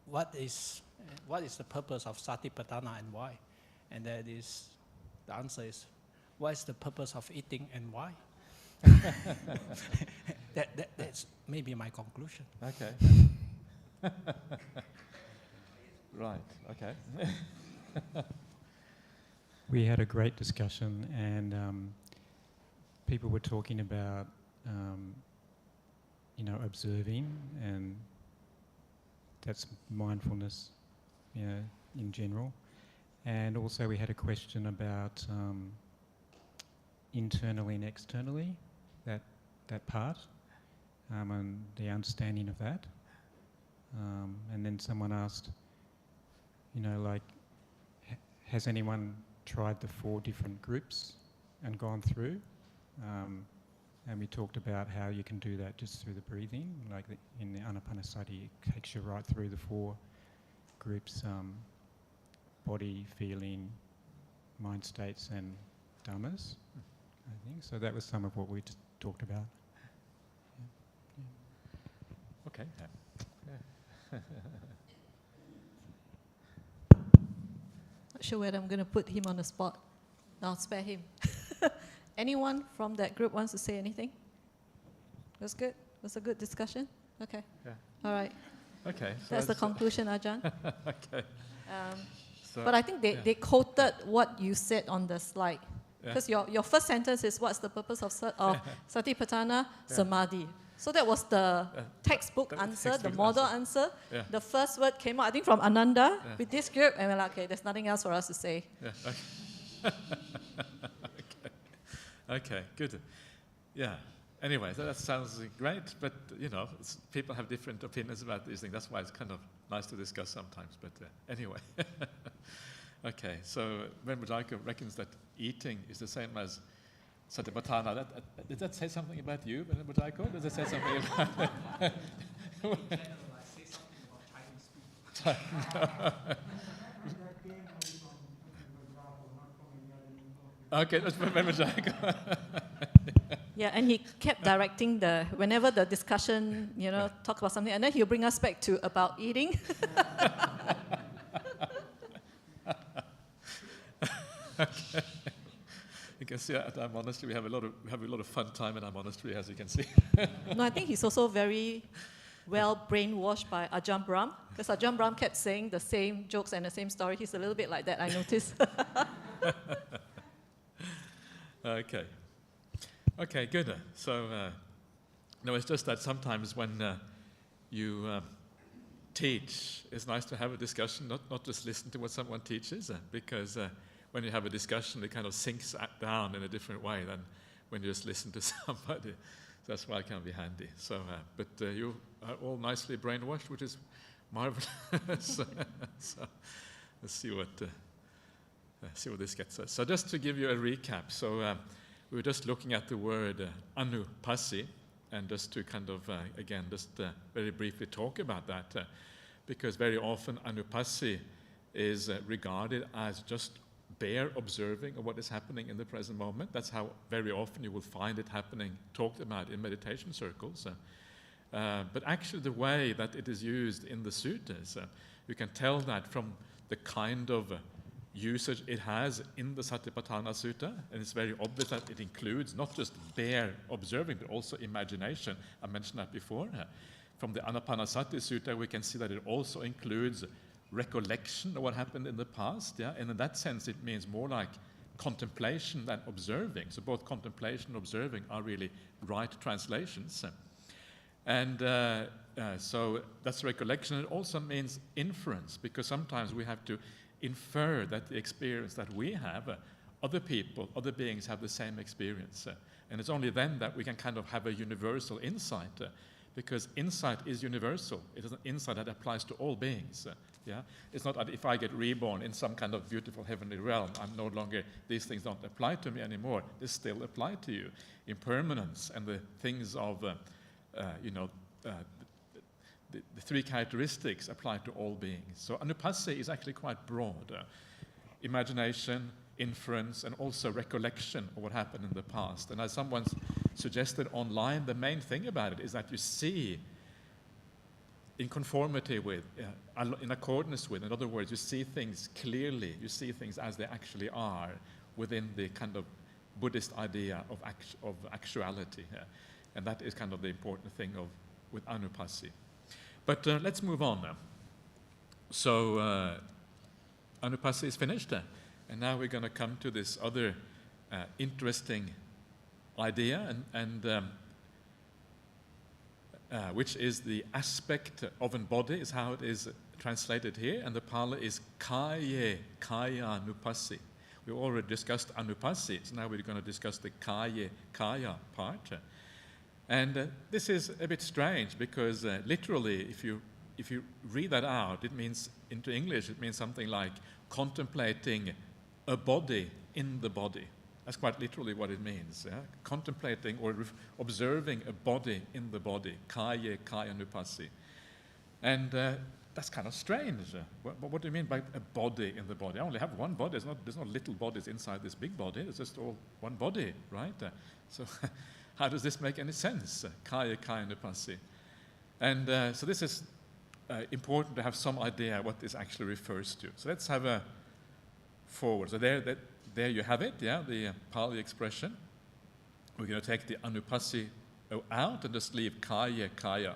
what is the purpose of Satipatthana and why? And the answer is, what is the purpose of eating and why? That's maybe my conclusion. Okay. Right, okay. We had a great discussion, and people were talking about, observing, and that's mindfulness, in general. And also we had a question about internally and externally, that part, and the understanding of that. And then someone asked, has anyone tried the 4 different groups and gone through? And we talked about how you can do that just through the breathing, like in the Anupassi, it takes you right through the 4 groups, body, feeling, mind states, and dhammas, I think. So that was some of what we just talked about. Yeah. Okay. Not sure whether I'm going to put him on the spot. I'll spare him. Anyone from that group wants to say anything? That's good. Was a good discussion. Okay. Yeah. All right. Okay. So that's the conclusion, Ajahn. Okay. But I think they quoted what you said on the slide. Because your first sentence is, what's the purpose of Satipatthana? Samadhi. So that was the textbook answer, the model answer. Yeah. The first word came out, I think, from Ananda with this group, and we're like, okay, there's nothing else for us to say. Yeah. Okay, good. Yeah. Anyway, that sounds great, but people have different opinions about these things. That's why it's kind of nice to discuss sometimes. But anyway, okay. So Venerable reckons that eating is the same as Satipatthana. Did that say something about you, Venerable Daiko? Does it say something about? Okay, that's Venerable Daiko. Yeah, and he kept directing whenever the discussion, talk about something, and then he'll bring us back to about eating. Okay. You can see at our monastery we have a lot of fun time in our monastery, as you can see. No, I think he's also very well brainwashed by Ajahn Brahm, because Ajahn Brahm kept saying the same jokes and the same story. He's a little bit like that, I noticed. Okay. Okay, good. So, it's just that sometimes when you teach, it's nice to have a discussion, not just listen to what someone teaches, because when you have a discussion, it kind of sinks down in a different way than when you just listen to somebody. So that's why it can be handy. So, but you are all nicely brainwashed, which is marvelous. So let's see what this gets us. So just to give you a recap, so we were just looking at the word Anupassi, and just to kind of, again, just very briefly talk about that, because very often Anupassi is regarded as just bare observing of what is happening in the present moment. That's how very often you will find it happening, talked about in meditation circles. But actually the way that it is used in the suttas, you can tell that from the kind of usage it has in the Satipatthana Sutta, and it's very obvious that it includes not just bare observing, but also imagination. I mentioned that before. From the Anapanasati Sutta, we can see that it also includes recollection of what happened in the past, and in that sense it means more like contemplation than observing. So both contemplation and observing are really right translations. And so that's recollection. It also means inference, because sometimes we have to infer that the experience that we have, other people, other beings have the same experience. And it's only then that we can kind of have a universal insight, because insight is universal. It is an insight that applies to all beings. It's not that if I get reborn in some kind of beautiful heavenly realm, I'm no longer, these things don't apply to me anymore. They still apply to you. Impermanence and the things of, the 3 characteristics apply to all beings. So Anupassi is actually quite broad. Imagination, inference, and also recollection of what happened in the past. And as someone suggested online, the main thing about it is that you see in conformity with, in accordance with. In other words, you see things clearly, you see things as they actually are within the kind of Buddhist idea of actuality. And that is kind of the important thing with Anupassi. But let's move on now. So Anupassi is finished, and now we're going to come to this other interesting idea, and which is the aspect of a body, is how it is translated here, and the Pali is kaya Anupassi. We already discussed Anupassi, so now we're going to discuss the kaya part. And this is a bit strange because literally, if you read that out, it means, into English, it means something like contemplating a body in the body. That's quite literally what it means. Yeah? Contemplating or observing a body in the body. Kaya Anupassi. And that's kind of strange. What do you mean by a body in the body? I only have one body. There's not little bodies inside this big body. It's just all one body, right? So how does this make any sense? Kaya Anupassi. And so this is important to have some idea what this actually refers to. So let's have a forward. So there you have it, yeah, the Pali expression. We're going to take the Anupassi out and just leave kaya.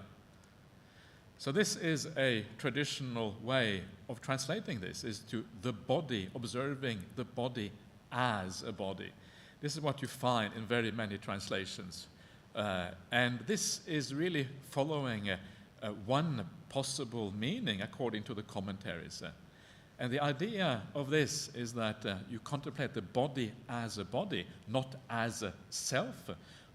So this is a traditional way of translating this, is to the body, observing the body as a body. This is what you find in very many translations. And this is really following one possible meaning according to the commentaries. And the idea of this is that you contemplate the body as a body, not as a self,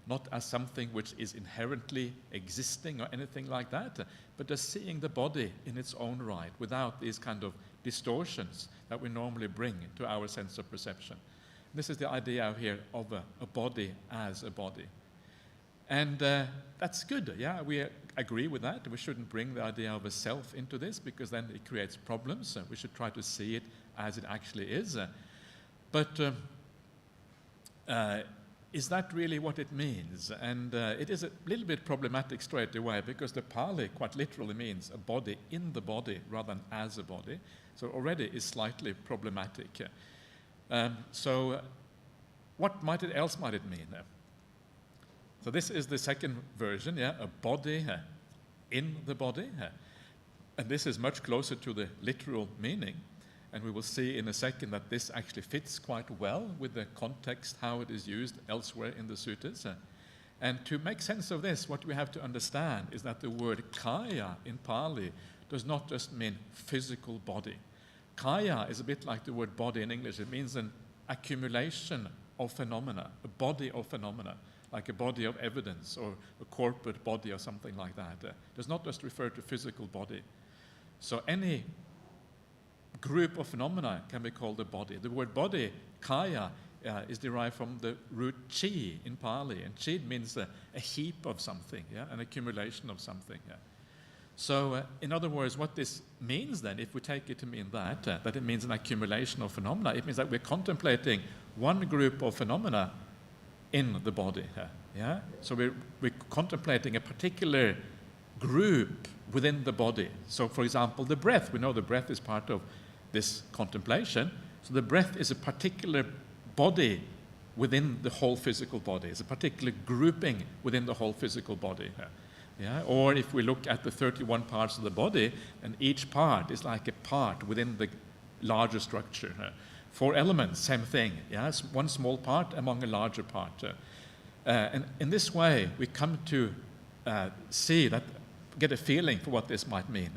not as something which is inherently existing or anything like that, but just seeing the body in its own right, without these kind of distortions that we normally bring to our sense of perception. This is the idea here of a body as a body. And that's good, yeah, we agree with that. We shouldn't bring the idea of a self into this, because then it creates problems. We should try to see it as it actually is. But is that really what it means? And it is a little bit problematic straight away, because the Pali quite literally means a body in the body rather than as a body. So already is slightly problematic. So what else might it mean? So this is the second version, yeah, a body in the body. And this is much closer to the literal meaning. And we will see in a second that this actually fits quite well with the context, how it is used elsewhere in the suttas. And to make sense of this, what we have to understand is that the word kaya in Pali does not just mean physical body. Kaya is a bit like the word body in English. It means an accumulation of phenomena, a body of phenomena, like a body of evidence or a corporate body or something like that. It does not just refer to physical body. So any group of phenomena can be called a body. The word body, kaya, is derived from the root chi in Pali, and chi means a heap of something, yeah, an accumulation of something. Yeah. So, in other words, what this means then, if we take it to mean that it means an accumulation of phenomena, it means that we're contemplating one group of phenomena in the body. Yeah? So we're contemplating a particular group within the body. So, for example, the breath. We know the breath is part of this contemplation. So the breath is a particular body within the whole physical body. It's a particular grouping within the whole physical body. Yeah? Or if we look at the 31 parts of the body, and each part is like a part within the larger structure. 4 elements, same thing. Yeah? It's one small part among a larger part. And in this way, we come to see that, get a feeling for what this might mean.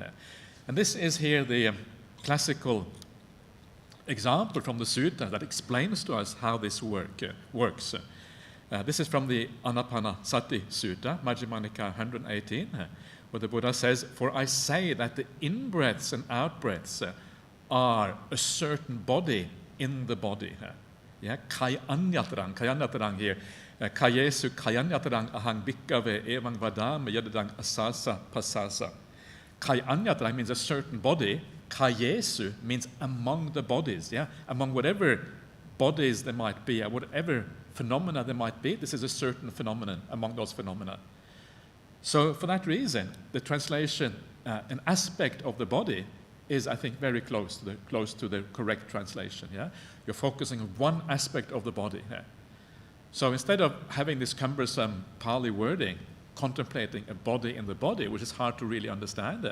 And this is here the classical example from the sutta that explains to us how this works. This is from the Anapanasati Sutta, Majjhima Nikaya 118, where the Buddha says, "For I say that the in-breaths and out-breaths are a certain body in the body." Yeah, kayanyatarang here. Kayesu kayanyatarang ahang bhikkave evang vadam yadadang asasa pasasa. Kayanyatarang means a certain body. Kayesu means among the bodies, yeah? Among whatever bodies there might be, whatever phenomena there might be, this is a certain phenomenon among those phenomena. So for that reason, the translation an aspect of the body is, I think, very close to the correct translation. Yeah, you're focusing on one aspect of the body. Yeah? So instead of having this cumbersome Pali wording, contemplating a body in the body, which is hard to really understand,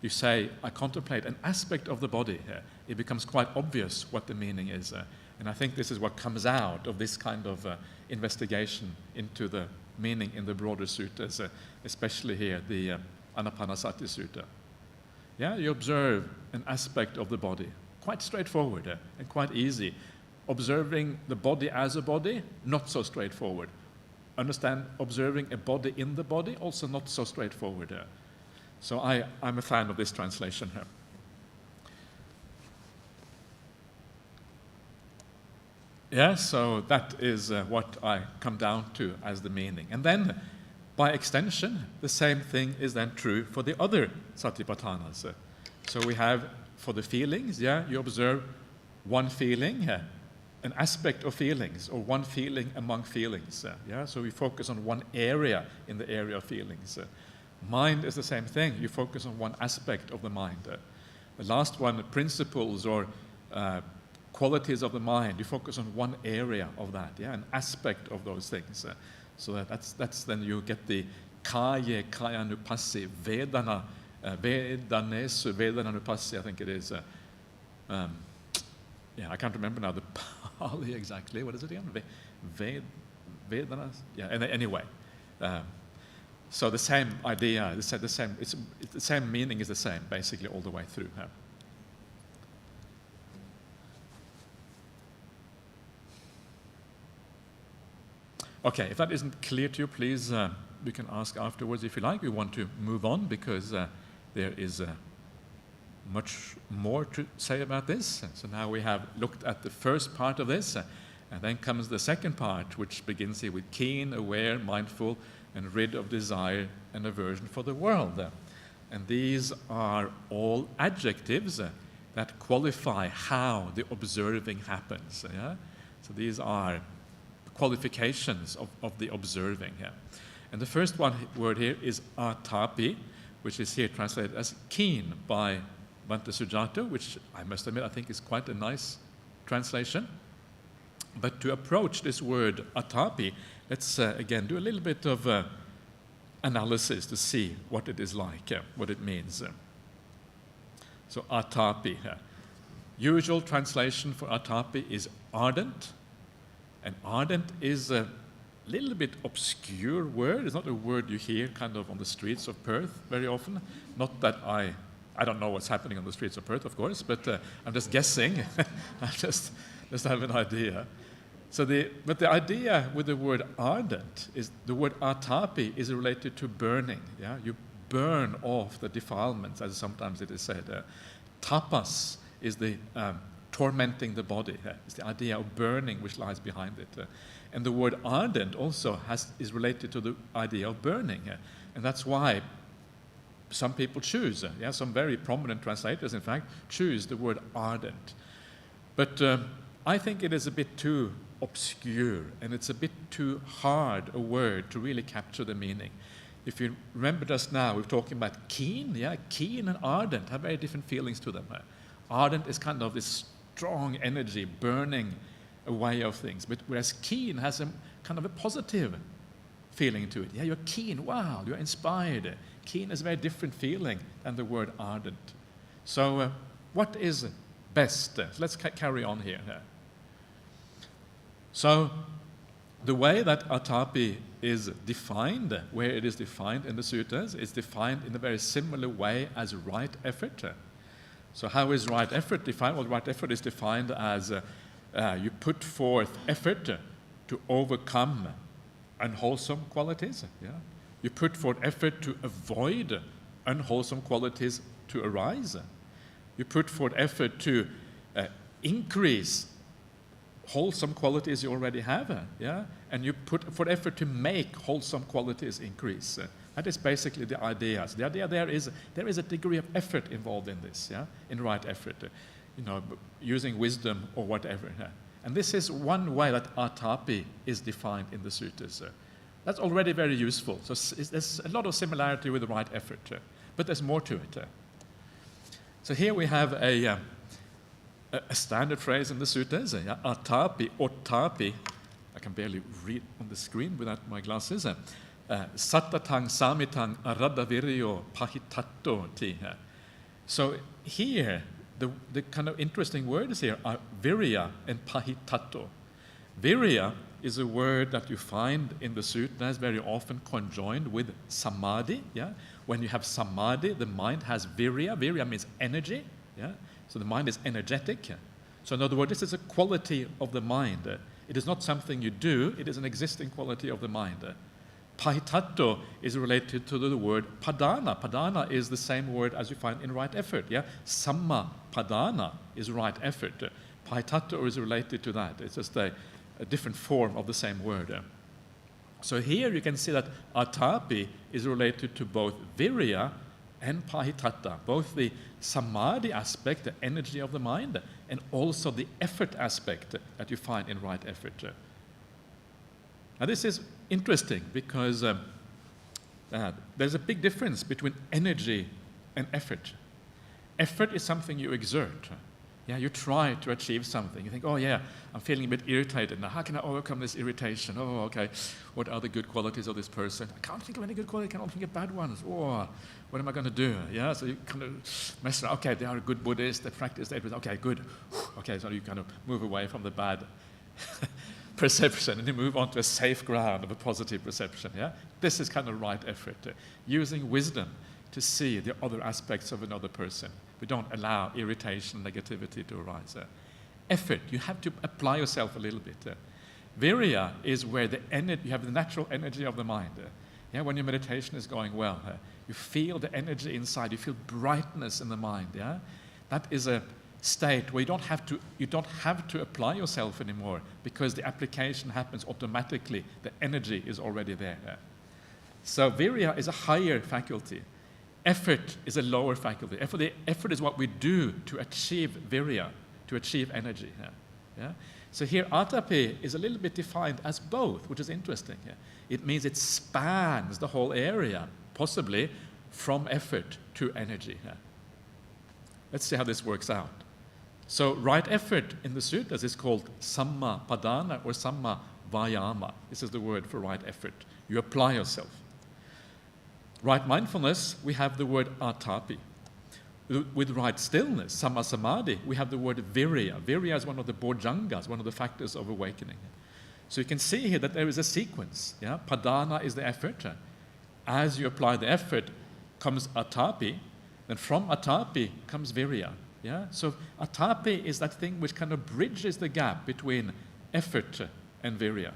you say, I contemplate an aspect of the body. It becomes quite obvious what the meaning is. And I think this is what comes out of this kind of investigation into the meaning in the broader suttas, especially here, the Anapanasati Sutta. Yeah, you observe an aspect of the body. Quite straightforward and quite easy. Observing the body as a body, not so straightforward. Understand observing a body in the body, also not so straightforward. So I'm a fan of this translation here. Yeah, so that is what I come down to as the meaning. And then, by extension, the same thing is then true for the other Satipatthanas. So we have, for the feelings, yeah, you observe one feeling, an aspect of feelings, or one feeling among feelings. Yeah, so we focus on one area in the area of feelings. Mind is the same thing. You focus on one aspect of the mind. The last one, principles or qualities of the mind, you focus on one area of that, yeah, an aspect of those things. So that's then you get the kaya Anupassi, vedana, vedanesu, vedana Anupassi, I think it is. Yeah, I can't remember now the Pali exactly. What is it again? Vedana? Yeah, anyway. So the same idea, it's the same meaning is the same, basically, all the way through. Okay, if that isn't clear to you, please, you can ask afterwards if you like. We want to move on because there is much more to say about this. So now we have looked at the first part of this, and then comes the second part, which begins here with keen, aware, mindful, and rid of desire and aversion for the world. And these are all adjectives that qualify how the observing happens. Yeah? So these are qualifications of the observing here. And the first word here is Atapi, which is here translated as keen by Bhante Sujato, which I must admit I think is quite a nice translation. But to approach this word Atapi, let's again do a little bit of analysis to see what it is like, what it means. So Atapi. Usual translation for Atapi is ardent. And ardent is a little bit obscure word. It's not a word you hear kind of on the streets of Perth very often. Not that I don't know what's happening on the streets of Perth, of course, but I'm just guessing. I just have an idea. But the idea with the word ardent is the word atapi is related to burning. Yeah, you burn off the defilements, as sometimes it is said. Tapas is the tormenting the body. It's the idea of burning which lies behind it. And the word ardent also is related to the idea of burning. And that's why some people choose, some very prominent translators, in fact, choose the word ardent. But I think it is a bit too obscure, and it's a bit too hard a word to really capture the meaning. If you remember just now, we were talking about keen. Yeah, keen and ardent have very different feelings to them. Ardent is kind of this strong energy burning away of things, but whereas keen has a kind of a positive feeling to it. Yeah, you're keen, wow, you're inspired. Keen is a very different feeling than the word ardent. So what is best? Let's carry on here. So the way that Atapi is defined, where it is defined in the suttas, is defined in a very similar way as right effort. So how is right effort defined? Well, right effort is defined as you put forth effort to overcome unwholesome qualities. Yeah? You put forth effort to avoid unwholesome qualities to arise. You put forth effort to increase wholesome qualities you already have, yeah? And you put forth effort to make wholesome qualities increase. That is basically the idea. So the idea there is a degree of effort involved in this, yeah? In right effort, using wisdom or whatever. Yeah? And this is one way that Atapi is defined in the suttas. That's already very useful. So there's a lot of similarity with the right effort. But there's more to it. So here we have a standard phrase in the suttas, Atapi, Otapi. I can barely read on the screen without my glasses. Sattatang samitang aradaviryo pahitatto ti. So here, the kind of interesting words here are virya and pahitatto. Virya is a word that you find in the suttas very often conjoined with samadhi. Yeah? When you have samadhi, the mind has virya. Virya means energy. Yeah? So the mind is energetic. So in other words, this is a quality of the mind. It is not something you do, it is an existing quality of the mind. Pahitatto is related to the word padana. Padana is the same word as you find in right effort. Yeah? Samma padana is right effort. Pahitatto is related to that. It's just a different form of the same word. So here you can see that atapi is related to both virya and pahitatta, both the samadhi aspect, the energy of the mind, and also the effort aspect that you find in right effort. Now this is interesting because there's a big difference between energy and effort. Effort is something you exert. Yeah, you try to achieve something. You think, oh yeah, I'm feeling a bit irritated. Now how can I overcome this irritation? Oh, okay, what are the good qualities of this person? I can't think of any good qualities, I can only think of bad ones. Oh, what am I going to do? Yeah, so you kind of mess around. Okay, they are a good Buddhist, they practice that. Okay, good. Okay, so you kind of move away from the bad perception and you move on to a safe ground of a positive perception. Yeah, this is kind of right effort, using wisdom to see the other aspects of another person. We don't allow irritation, negativity to arise. Effort, you have to apply yourself a little bit. Virya is where you have the natural energy of the mind. Yeah, when your meditation is going well, you feel the energy inside, you feel brightness in the mind. Yeah, that is a state where you don't have to apply yourself anymore because the application happens automatically. The energy is already there. So virya is a higher faculty. Effort is a lower faculty. Effort is what we do to achieve virya, to achieve energy. Yeah? So here, atapi is a little bit defined as both, which is interesting. Yeah? It means it spans the whole area, possibly from effort to energy. Yeah? Let's see how this works out. So right effort in the suttas is called samma padana or samma vayama. This is the word for right effort. You apply yourself. Right mindfulness, we have the word atapi. With right stillness, samma samadhi, we have the word virya. Virya is one of the bojjhangas, one of the factors of awakening. So you can see here that there is a sequence. Yeah? Padana is the effort. As you apply the effort, comes atapi. Then from atapi comes virya. Yeah? So atapi is that thing which kind of bridges the gap between effort and virya.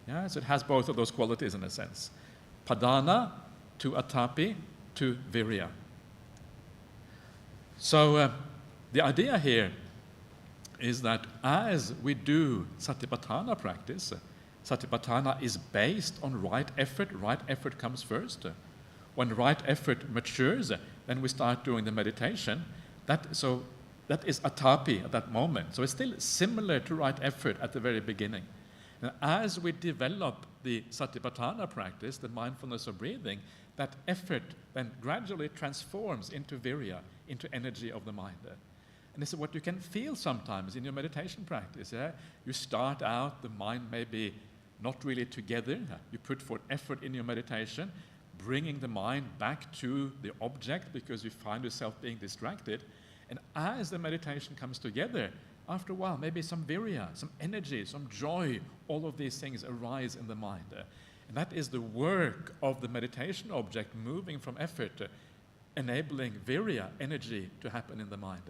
Yeah? So it has both of those qualities in a sense. Padana to atapi to virya. So the idea here is that as we do Satipatthana practice, Satipatthana is based on right effort comes first. When right effort matures, then we start doing the meditation. That is atapi at that moment. So it's still similar to right effort at the very beginning. Now, as we develop the Satipatthana practice, the mindfulness of breathing, that effort then gradually transforms into virya, into energy of the mind. And this is what you can feel sometimes in your meditation practice. Yeah? You start out, the mind may be not really together. You put forth effort in your meditation, bringing the mind back to the object because you find yourself being distracted. And as the meditation comes together, after a while, maybe some virya, some energy, some joy, all of these things arise in the mind. And that is the work of the meditation object moving from effort, enabling virya, energy, to happen in the mind.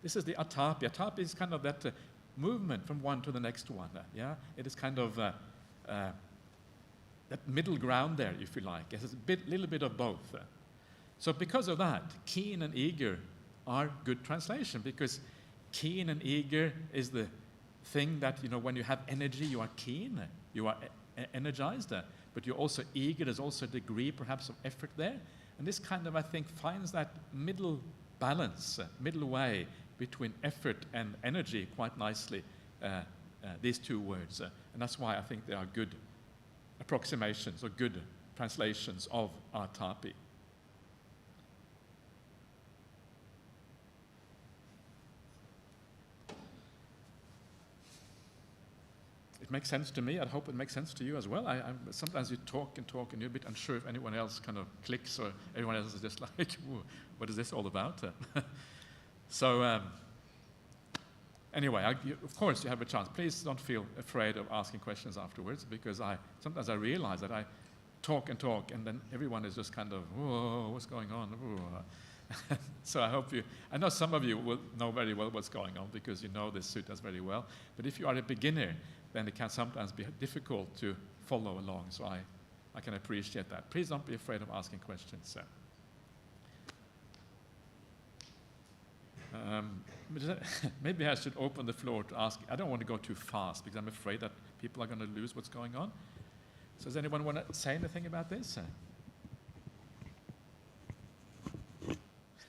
This is the atapi. Atapi is kind of that movement from one to the next one. Yeah? It is kind of that middle ground there, if you like. It's a little bit of both. So because of that, keen and eager are good translation, because keen and eager is the thing that, when you have energy, you are keen, you are energized, but you're also eager. There's also a degree, perhaps, of effort there. And this kind of, I think, finds that middle balance, middle way between effort and energy quite nicely, these two words. And that's why I think they are good approximations or good translations of atapi. it makes sense to me. I hope it makes sense to you as well. Sometimes you talk and you're a bit unsure if anyone else kind of clicks or everyone else is just like, what is this all about? So anyway, of course you have a chance. Please don't feel afraid of asking questions afterwards, because sometimes I realize that I talk and then everyone is just kind of, whoa, what's going on? So I know some of you will know very well what's going on because you know this suttas very well. But if you are a beginner, then it can sometimes be difficult to follow along. So I can appreciate that. Please don't be afraid of asking questions. Maybe I should open the floor to ask. I don't want to go too fast because I'm afraid that people are going to lose what's going on. So does anyone want to say anything about this?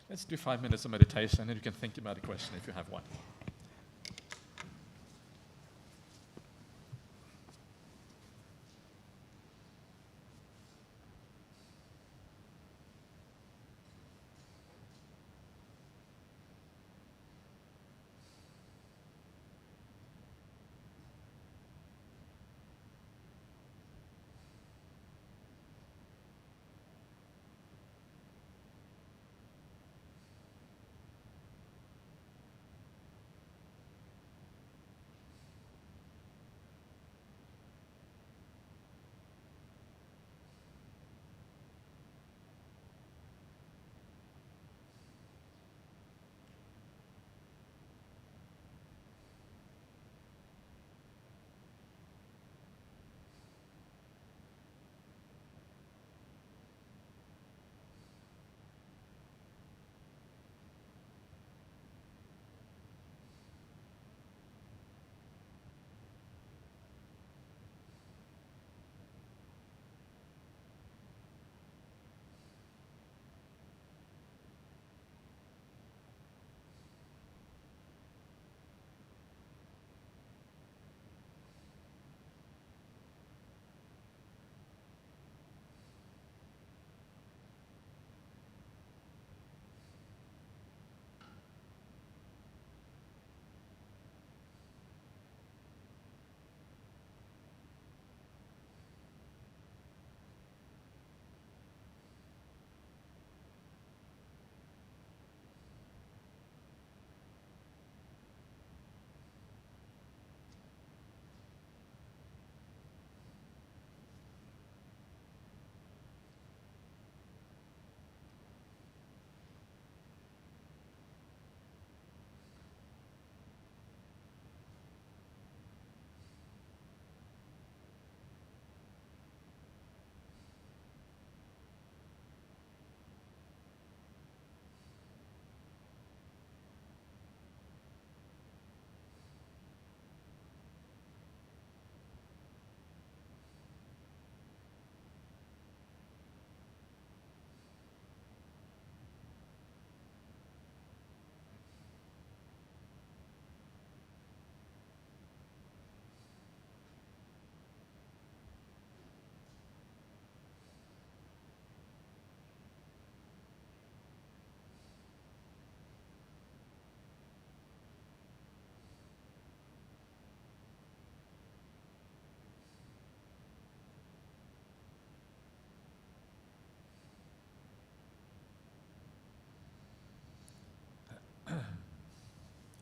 Let's do 5 minutes of meditation, and then you can think about a question if you have one.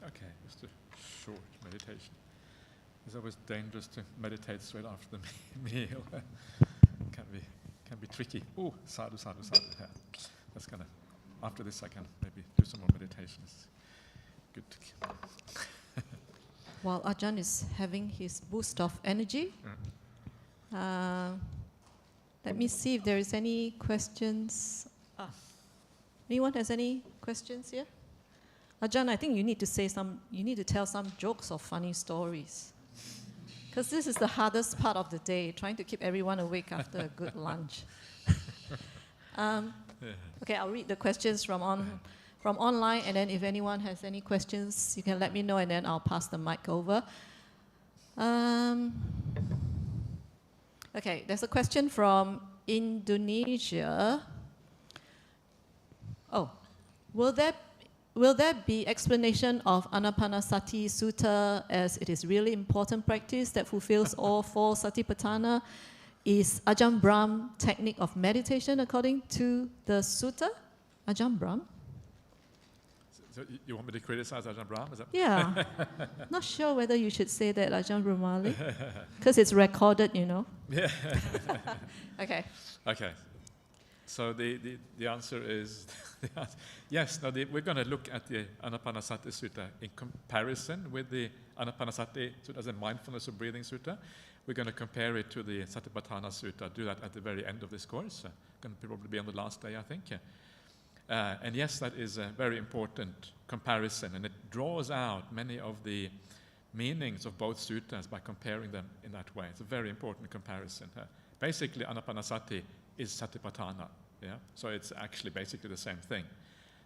Okay, just a short meditation. It's always dangerous to meditate straight after the meal. Can be tricky. Oh, sadhu, sadhu, sadhu. Yeah. That's gonna. After this, I can maybe do some more meditations. Good. While Ajahn is having his boost of energy, let me see if there is any questions. Anyone has any questions here? Ajahn, I think you need to tell some jokes or funny stories. Because this is the hardest part of the day, trying to keep everyone awake after a good lunch. Okay, I'll read the questions from online, and then if anyone has any questions, you can let me know, and then I'll pass the mic over. Okay, there's a question from Indonesia. Oh, will there will there be explanation of Anapanasati Sutta as it is really important practice that fulfills all four Satipatthana? Is Ajahn Brahm technique of meditation according to the Sutta? Ajahn Brahm? So you want me to criticize Ajahn Brahm? Is that Yeah. Not sure whether you should say that, Ajahn Brahmali, because it's recorded, you know. Yeah. Okay. Okay. So the answer is yes. Now we're going to look at the Anapanasati Sutta in comparison with the Anapanasati Sutta as a mindfulness of breathing sutta. We're going to compare it to the Satipatthana Sutta. Do that at the very end of this course. Going to probably be on the last day, I think. And yes, that is a very important comparison, and it draws out many of the meanings of both suttas by comparing them in that way. It's a very important comparison. Basically, Anapanasati is Satipatthana. Yeah? So it's actually basically the same thing.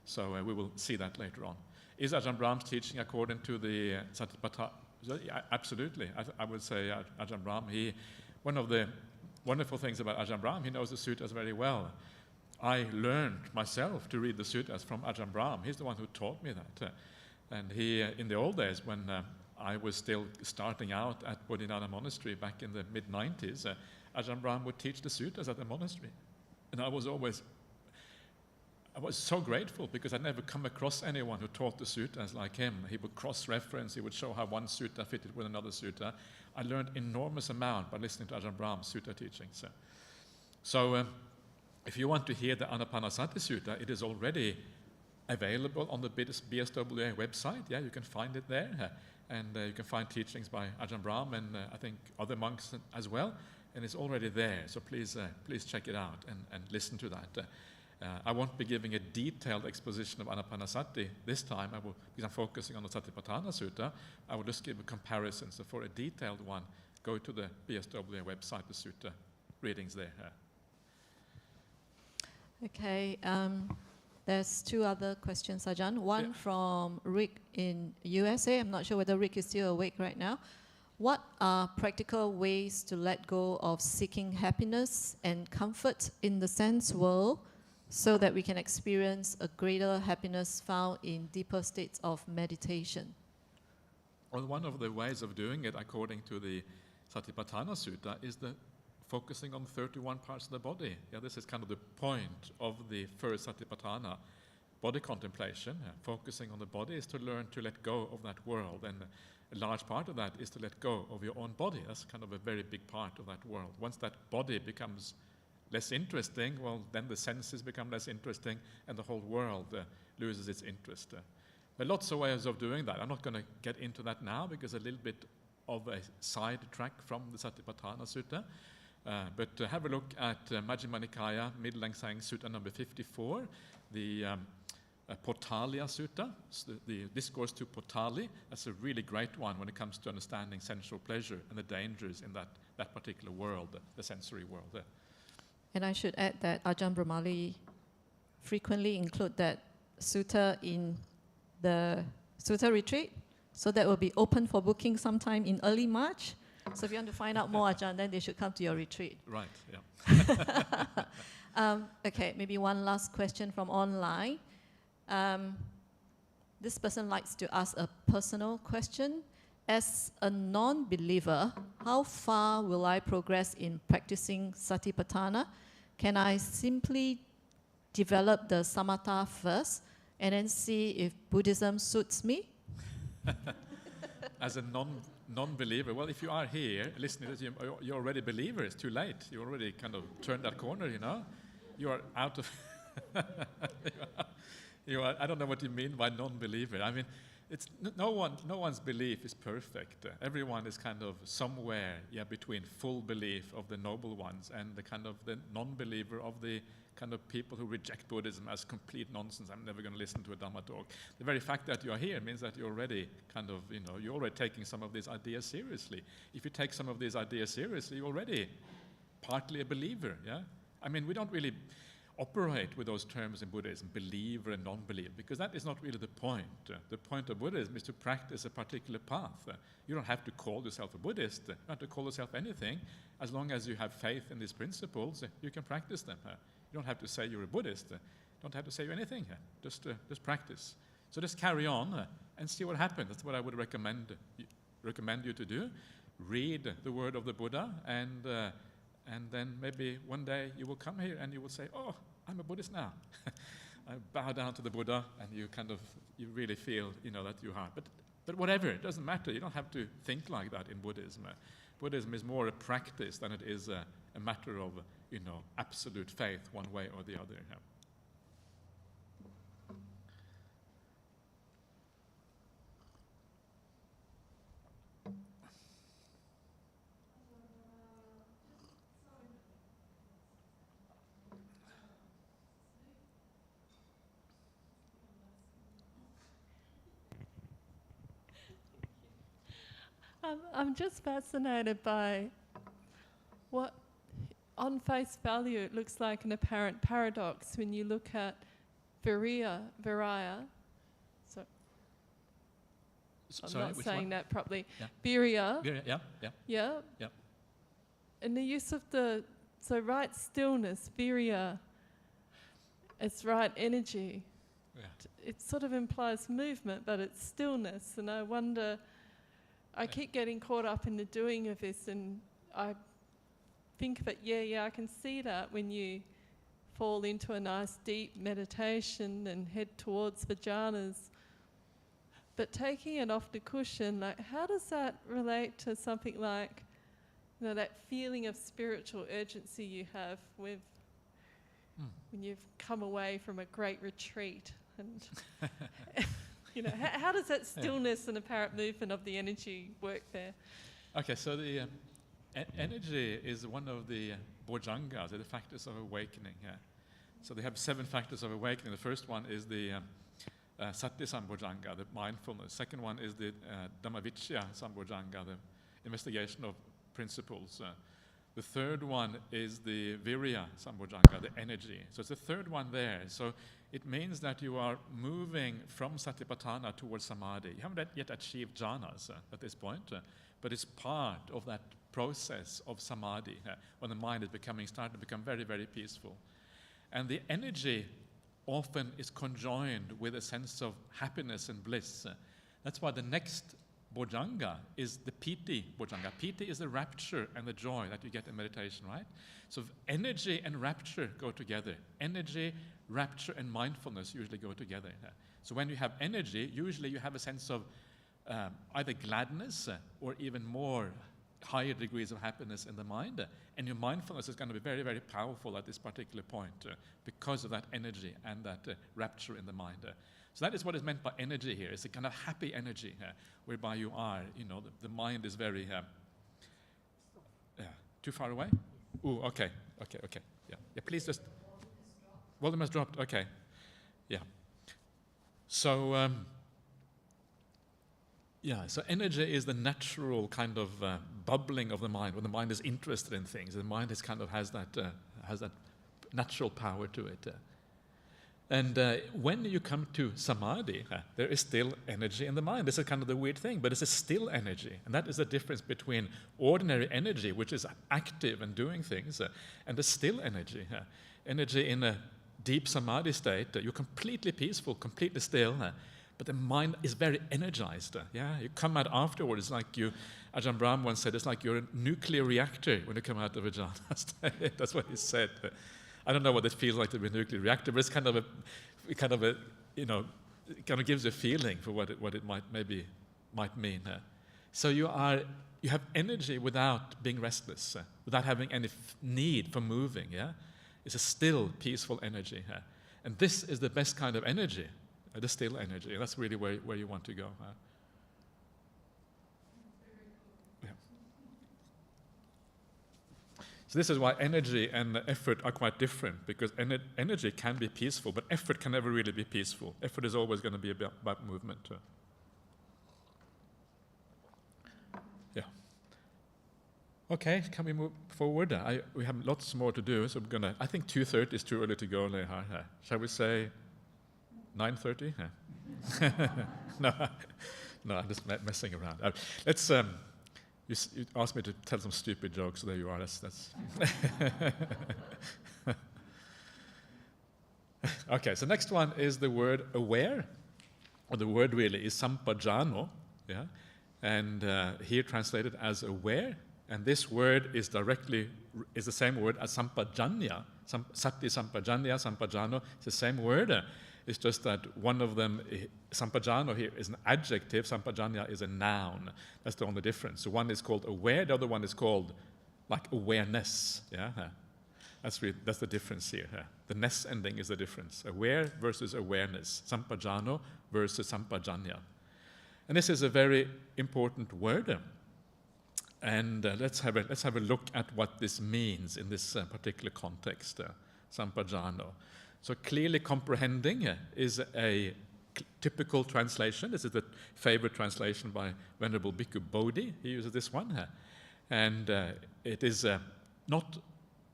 So we will see that later on. Is Ajahn Brahm's teaching according to the Satipatthana? Yeah, absolutely. I would say Ajahn Brahm, one of the wonderful things about Ajahn Brahm, he knows the suttas very well. I learned myself to read the suttas from Ajahn Brahm. He's the one who taught me that. And he, in the old days, when I was still starting out at Bodhinana Monastery back in the mid-90s, Ajahn Brahm would teach the suttas at the monastery. And I was so grateful because I'd never come across anyone who taught the suttas like him. He would cross-reference, he would show how one sutta fitted with another sutta. I learned enormous amount by listening to Ajahn Brahm's sutta teachings. So if you want to hear the Anapanasati Sutta, it is already available on the BSWA website. Yeah, you can find it there. And you can find teachings by Ajahn Brahm and I think other monks as well. And it's already there, so please check it out and listen to that. I won't be giving a detailed exposition of Anapanasati this time, because I'm focusing on the Satipatthana Sutta. I will just give a comparison. So for a detailed one, go to the BSWA website, the Sutta readings there. Okay, there's two other questions, Ajahn. One from Rick in USA. I'm not sure whether Rick is still awake right now. What are practical ways to let go of seeking happiness and comfort in the sense world so that we can experience a greater happiness found in deeper states of meditation? Well, one of the ways of doing it, according to the Satipatthana Sutta, is the focusing on 31 parts of the body. Yeah, this is kind of the point of the first Satipatthana, body contemplation. Focusing on the body is to learn to let go of that world, and a large part of that is to let go of your own body. That's kind of a very big part of that world. Once that body becomes less interesting, well, then the senses become less interesting, and the whole world loses its interest. There are lots of ways of doing that. I'm not going to get into that now, because a little bit of a side track from the Satipatthana Sutta. But have a look at Majjhima Nikaya, Middle-length Saying Sutta number 54, the Potaliya Sutta, the discourse to Potali. That's a really great one when it comes to understanding sensual pleasure and the dangers in that particular world, the sensory world. And I should add that Ajahn Brahmali frequently include that sutta in the sutta retreat. So that will be open for booking sometime in early March. So if you want to find out more, Ajahn, then they should come to your retreat. Right, yeah. Okay, maybe one last question from online. This person likes to ask a personal question. As a non-believer, how far will I progress in practicing Satipatthana? Can I simply develop the samatha first and then see if Buddhism suits me? As a non-believer, well, if you are here listening, you're already a believer. It's too late. You already kind of turned that corner, you know. You are out of... I don't know what you mean by non-believer. I mean, it's no one's belief is perfect. Everyone is kind of somewhere, between full belief of the noble ones and the kind of the non-believer of the kind of people who reject Buddhism as complete nonsense. I'm never going to listen to a Dhamma talk. The very fact that you're here means that you're already kind of, you're already taking some of these ideas seriously. If you take some of these ideas seriously, you're already partly a believer, yeah? I mean, we don't really operate with those terms in Buddhism, believer and non-believer, because that is not really the point. The point of Buddhism is to practice a particular path. You don't have to call yourself a Buddhist. You don't have to call yourself anything. As long as you have faith in these principles, you can practice them. You don't have to say you're a Buddhist. You don't have to say anything. Just practice. So just carry on and see what happens. That's what I would recommend you to do. Read the word of the Buddha, and then maybe one day you will come here and you will say, oh, I'm a Buddhist now. I bow down to the Buddha, and you really feel, that you are. But whatever, it doesn't matter. You don't have to think like that in Buddhism. Buddhism is more a practice than it is a matter of, absolute faith one way or the other. I'm just fascinated by what, on face value, it looks like an apparent paradox when you look at virya. So I'm not saying that properly. Yeah. Virya. Yeah. And the use of right stillness, virya, it's right energy. Yeah. It sort of implies movement, but it's stillness. And I wonder, I keep getting caught up in the doing of this, and I think of it, I can see that when you fall into a nice deep meditation and head towards the jhanas. But taking it off the cushion, how does that relate to something like, that feeling of spiritual urgency you have when you've come away from a great retreat? And how does that stillness and apparent movement of the energy work there? Okay, so the energy is one of the bojjhangas, the factors of awakening. So they have 7 factors of awakening. The first one is the Sati Sambojjhanga, the mindfulness. Second one is the Dhammavicca Sambojjhanga, the investigation of principles. The third one is the Virya Sambojjhanga, the energy. So it's the third one there. So it means that you are moving from Satipatthana towards Samadhi. You haven't yet achieved jhanas at this point, but it's part of that process of Samadhi, when the mind is starting to become very, very peaceful. And the energy often is conjoined with a sense of happiness and bliss. That's why the next bojjhanga is the piti bojjhanga. Piti is the rapture and the joy that you get in meditation, right? So energy and rapture go together. Energy, rapture, and mindfulness usually go together. So when you have energy, usually you have a sense of either gladness or even more higher degrees of happiness in the mind. And your mindfulness is going to be very, very powerful at this particular point because of that energy and that rapture in the mind. So that is what is meant by energy here. It's a kind of happy energy whereby you are, the mind is very... too far away? Ooh, okay. Yeah, please just... Volume has dropped, okay. Yeah. So, so energy is the natural kind of bubbling of the mind. When the mind is interested in things, the mind is kind of has that natural power to it. And when you come to samadhi, there is still energy in the mind. This is kind of the weird thing, but it's a still energy. And that is the difference between ordinary energy, which is active and doing things, and the still energy. Energy in a deep samadhi state, you're completely peaceful, completely still, but the mind is very energized. You come out afterwards, like Ajahn Brahmali once said, it's like you're a nuclear reactor when you come out of a jhana state. That's what he said. I don't know what it feels like to be a nuclear reactor, but it's kind of a, it kind of gives a feeling for what it might mean. So you have energy without being restless, without having any need for moving. It's a still, peaceful energy. And this is the best kind of energy, the still energy. That's really where you want to go. So this is why energy and effort are quite different, because energy can be peaceful, but effort can never really be peaceful. Effort is always going to be about movement. Okay, can we move forward? We have lots more to do, so I think 2:30 is too early to go, Leha. Shall we say 9:30? No, I'm just messing around. Let's... You asked me to tell some stupid jokes, so there you are. That's Okay, so next one is the word aware. or the word really is Sampajano, yeah? And here translated as aware, and this word is the same word as Sampajanya. Sati, Sampajanya, Sampajano, it's the same word. It's just that one of them, Sampajano here is an adjective, Sampajanya is a noun. That's the only difference. So one is called aware, the other one is called like awareness. Yeah, that's the difference here. The ness ending is the difference. Aware versus awareness. Sampajano versus Sampajanya. And this is a very important word. And let's have a look at what this means in this particular context, Sampajano. So clearly comprehending is a typical translation. This is the favorite translation by Venerable Bhikkhu Bodhi. He uses this one. And it is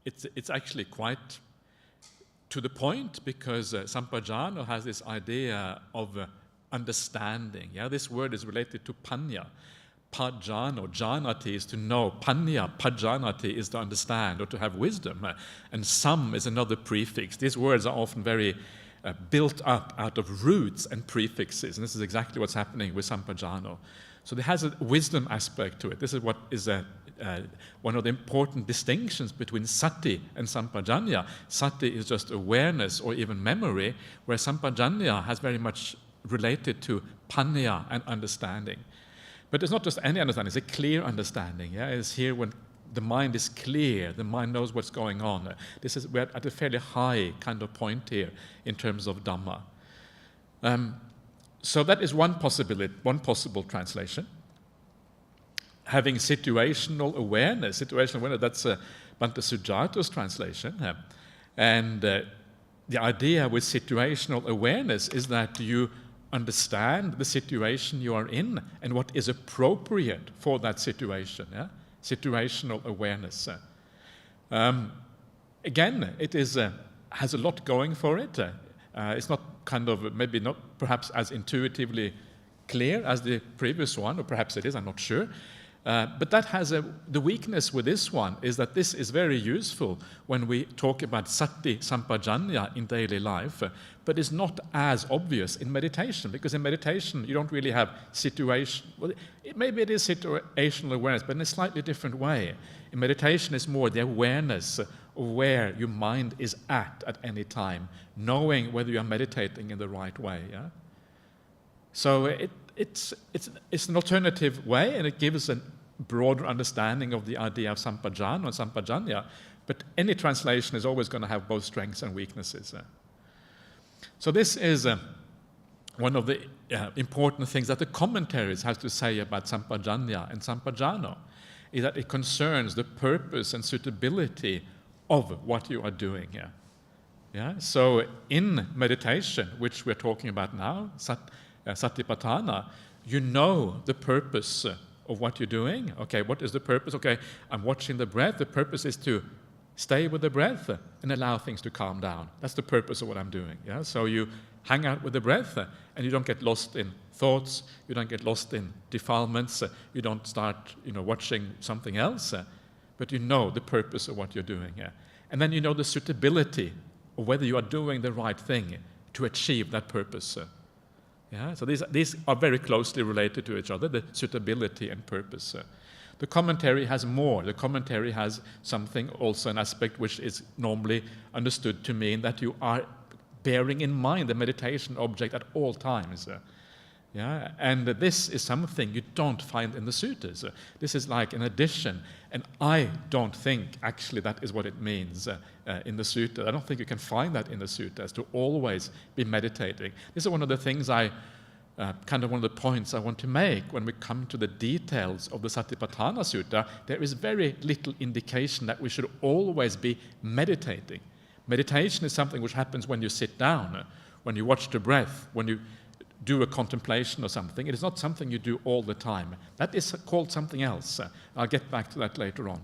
it's actually quite to the point, because Sampajano has this idea of understanding. Yeah, this word is related to panya. Pajano, janati is to know. Panya, pajanati is to understand or to have wisdom. And sam is another prefix. These words are often very built up out of roots and prefixes. And this is exactly what's happening with Sampajano. So it has a wisdom aspect to it. This is what is one of the important distinctions between sati and sampajanya. Sati is just awareness or even memory, where sampajanya has very much related to panya and understanding. But it's not just any understanding, it's a clear understanding. Yeah? It's here when the mind is clear, the mind knows what's going on. We're at a fairly high kind of point here in terms of Dhamma. So that is one possible translation. Having situational awareness, that's Bhante Sujato's translation. And the idea with situational awareness is that you understand the situation you are in and what is appropriate for that situation. Yeah? Situational awareness. Again, it has a lot going for it. It's not maybe not perhaps as intuitively clear as the previous one, or perhaps it is, I'm not sure. But that has the weakness with this one is that this is very useful when we talk about sati sampajanya in daily life, but it's not as obvious in meditation, because in meditation you don't really have situation. Well, maybe it is situational awareness, but in a slightly different way. In meditation, it's more the awareness of where your mind is at any time, knowing whether you are meditating in the right way. Yeah? So it's an alternative way, and it gives a broader understanding of the idea of sampajana and sampajanya, but any translation is always going to have both strengths and weaknesses. So this is one of the important things that the commentaries have to say about sampajanya and sampajano, is that it concerns the purpose and suitability of what you are doing here. Yeah? So in meditation, which we're talking about now, Satipatthana, you know the purpose of what you're doing. Okay, what is the purpose? Okay, I'm watching the breath. The purpose is to stay with the breath and allow things to calm down. That's the purpose of what I'm doing. Yeah? So you hang out with the breath and you don't get lost in thoughts, you don't get lost in defilements, you don't start watching something else, but you know the purpose of what you're doing. And then you know the suitability of whether you are doing the right thing to achieve that purpose. Yeah? So these are very closely related to each other, the suitability and purpose. The commentary has more. The commentary has something, also an aspect which is normally understood to mean that you are bearing in mind the meditation object at all times. Yeah? And this is something you don't find in the suttas. This is like an addition, and I don't think actually that is what it means in the sutta. I don't think you can find that in the suttas, to always be meditating. This is one of the things one of the points I want to make when we come to the details of the Satipatthana Sutta. There is very little indication that we should always be meditating. Meditation is something which happens when you sit down, when you watch the breath, when you do a contemplation or something. It is not something you do all the time. That is called something else. I'll get back to that later on.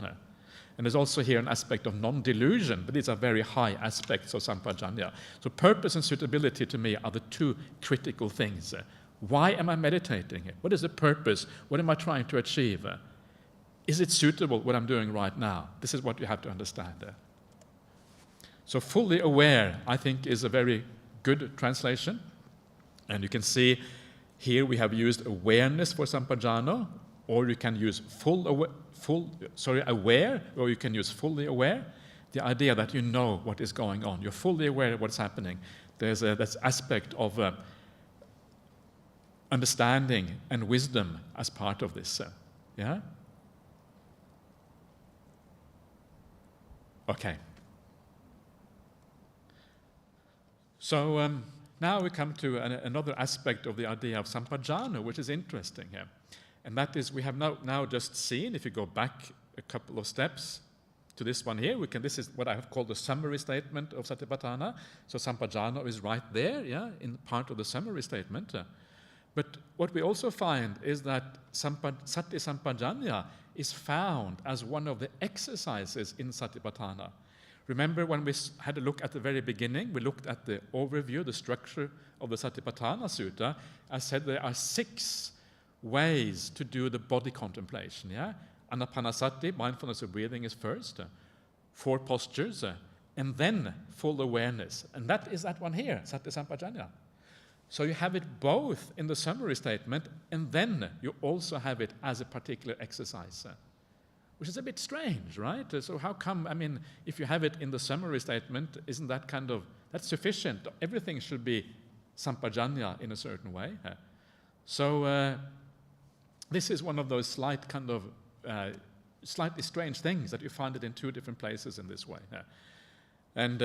And there's also here an aspect of non-delusion, but these are very high aspects of sampajanya. So purpose and suitability to me are the two critical things. Why am I meditating? What is the purpose? What am I trying to achieve? Is it suitable what I'm doing right now? This is what you have to understand. So fully aware, I think, is a very good translation. And you can see Here we have used awareness for Sampajano, or you can use aware, or you can use fully aware. The idea that you know what is going on, you're fully aware of what's happening. There's this aspect of understanding and wisdom as part of this. Yeah? Okay. So now we come to another aspect of the idea of Sampajana, which is interesting here. And that is, we have now just seen, if you go back a couple of steps to this one here, this is what I have called the summary statement of Satipatthana. So Sampajana is right there, yeah, in part of the summary statement. But what we also find is that Sati Sampajanya is found as one of the exercises in Satipatthana. Remember when we had a look at the very beginning, we looked at the overview, the structure of the Satipatthana Sutta. I said there are 6 ways to do the body contemplation. Yeah? Anapanasati, mindfulness of breathing, is first. 4 postures, and then full awareness. And that is that one here, Sati Sampajanya. So you have it both in the summary statement, and then you also have it as a particular exercise, which is a bit strange, right? So how come, I mean, if you have it in the summary statement, isn't that that's sufficient? Everything should be Sampajanya in a certain way. So this is one of those slightly strange things that you find it in 2 different places in this way. And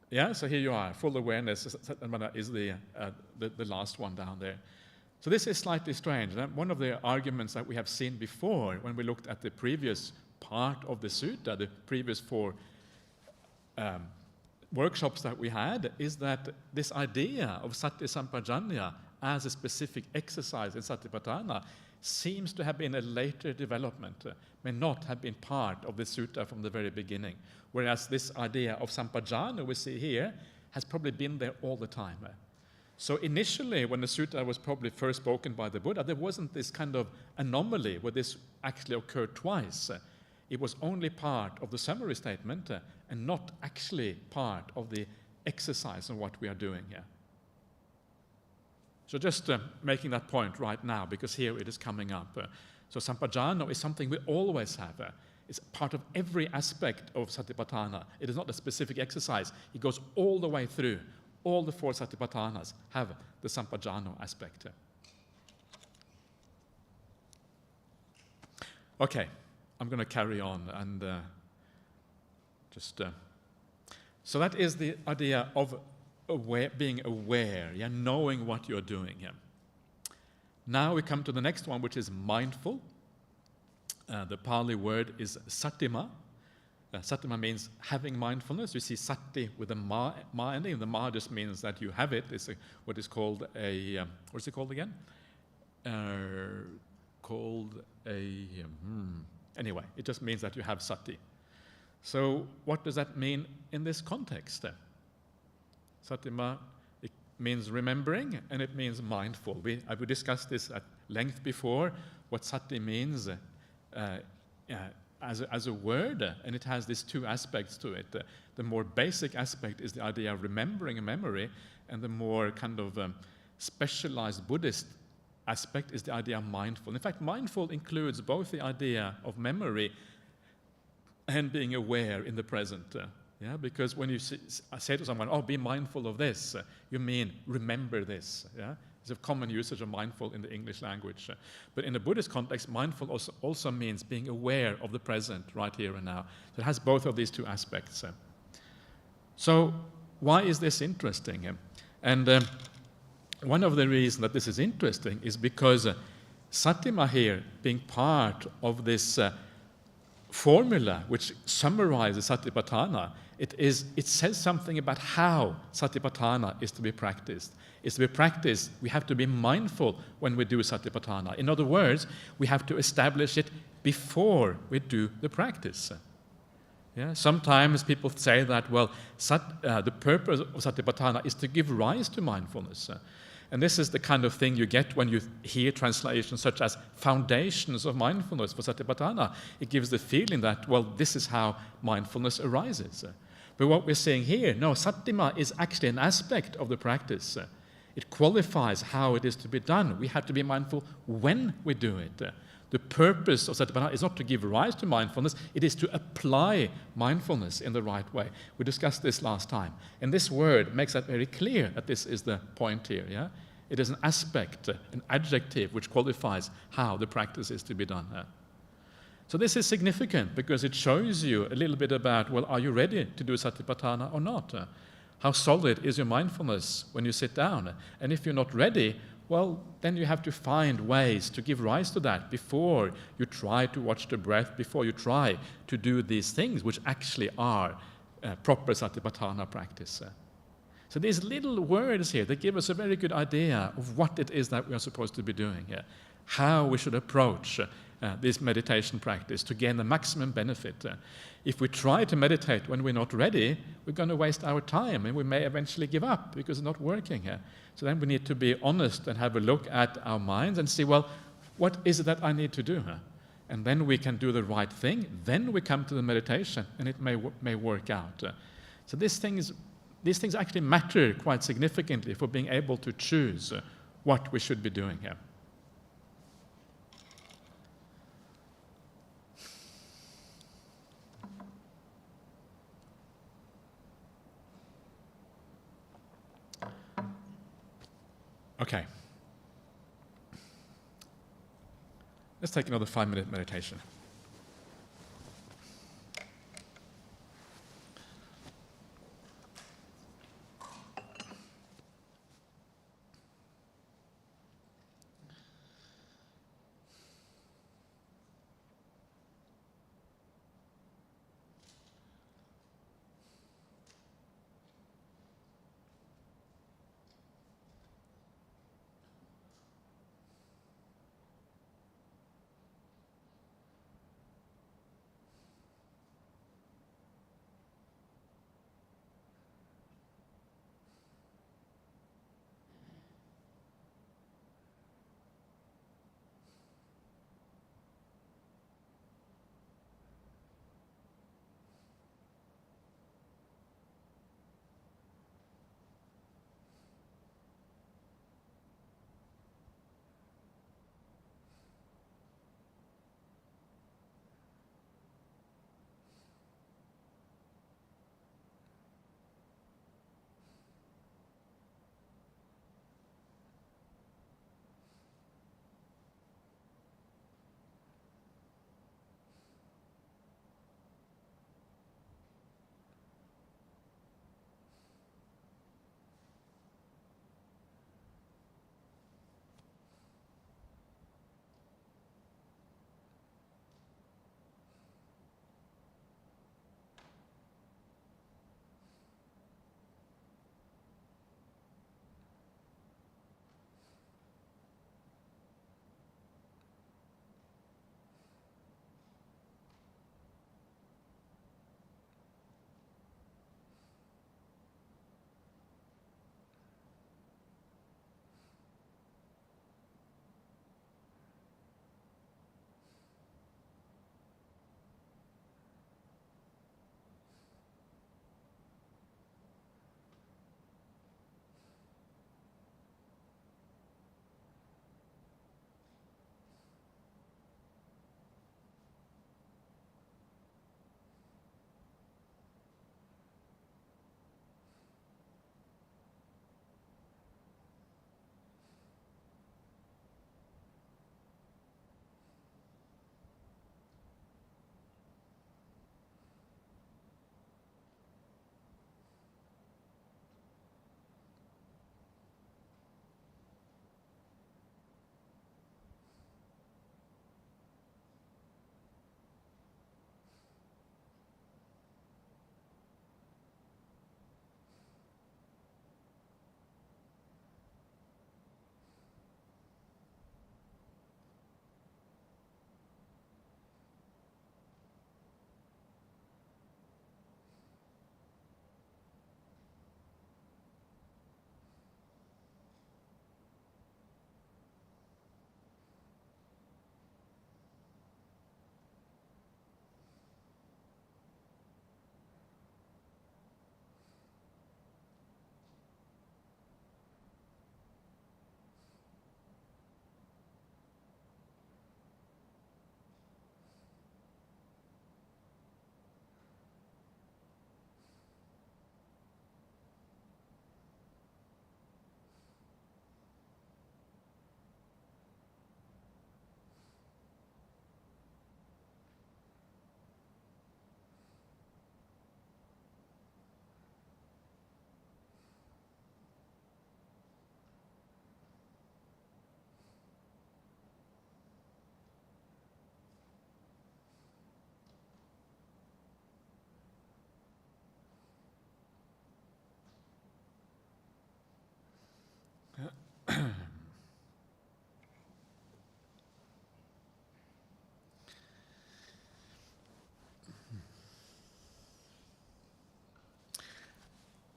yeah, so here you are, full awareness is the last one down there. So this is slightly strange. And one of the arguments that we have seen before when we looked at the previous part of the sutta, the previous 4 workshops that we had, is that this idea of Sati Sampajanya as a specific exercise in Satipatthana seems to have been a later development, may not have been part of the sutta from the very beginning. Whereas this idea of Sampajana we see here has probably been there all the time. So initially, when the sutta was probably first spoken by the Buddha, there wasn't this kind of anomaly where this actually occurred twice. It was only part of the summary statement and not actually part of the exercise of what we are doing here. So just making that point right now, because here it is coming up. So Sampajana is something we always have. It's part of every aspect of Satipatthana. It is not a specific exercise. It goes all the way through. All the 4 Satipatthanas have the Sampajana aspect. Okay, I'm going to carry on and so that is the idea of being aware, yeah, knowing what you're doing. Yeah. Now we come to the next one, which is mindful. The Pali word is satima. Satima means having mindfulness. You see sati with a ma ending. The ma just means that you have it. It's what is called a, what's it called again? Anyway, it just means that you have sati. So what does that mean in this context? Satima, it means remembering, and it means mindful. We discussed this at length before, what sati means as a word, and it has these 2 aspects to it. The more basic aspect is the idea of remembering a memory, and the more kind of specialized Buddhist aspect is the idea of mindful. In fact, mindful includes both the idea of memory and being aware in the present. Yeah, because when you say to someone, "Oh, be mindful of this," you mean remember this. Yeah, it's a common usage of mindful in the English language. But in the Buddhist context, mindful also means being aware of the present, right here and now. So it has both of these 2 aspects. So why is this interesting? And one of the reasons that this is interesting is because satima here, being part of this formula which summarizes Satipatthana, it says something about how Satipatthana is to be practiced. It's to be practiced, we have to be mindful when we do Satipatthana. In other words, we have to establish it before we do the practice. Yeah? Sometimes people say that, well, the purpose of Satipatthana is to give rise to mindfulness. And this is the kind of thing you get when you hear translations such as foundations of mindfulness for Satipatthana. It gives the feeling that, well, this is how mindfulness arises. But what we're seeing here, no, Sattima is actually an aspect of the practice. It qualifies how it is to be done. We have to be mindful when we do it. The purpose of Satipatthana is not to give rise to mindfulness, it is to apply mindfulness in the right way. We discussed this last time. And this word makes that very clear that this is the point here. Yeah? It is an aspect, an adjective, which qualifies how the practice is to be done. So this is significant because it shows you a little bit about, well, are you ready to do Satipatthana or not? How solid is your mindfulness when you sit down? And if you're not ready, well, then you have to find ways to give rise to that before you try to watch the breath, before you try to do these things which actually are proper Satipatthana practice. So these little words here, they give us a very good idea of what it is that we are supposed to be doing here, how we should approach this meditation practice to gain the maximum benefit. If we try to meditate when we're not ready, we're going to waste our time and we may eventually give up because it's not working here. So then we need to be honest and have a look at our minds and see, well, what is it that I need to do? And then we can do the right thing. Then we come to the meditation and it may work out. So these things actually matter quite significantly for being able to choose what we should be doing here. Okay. Let's take another 5-minute meditation.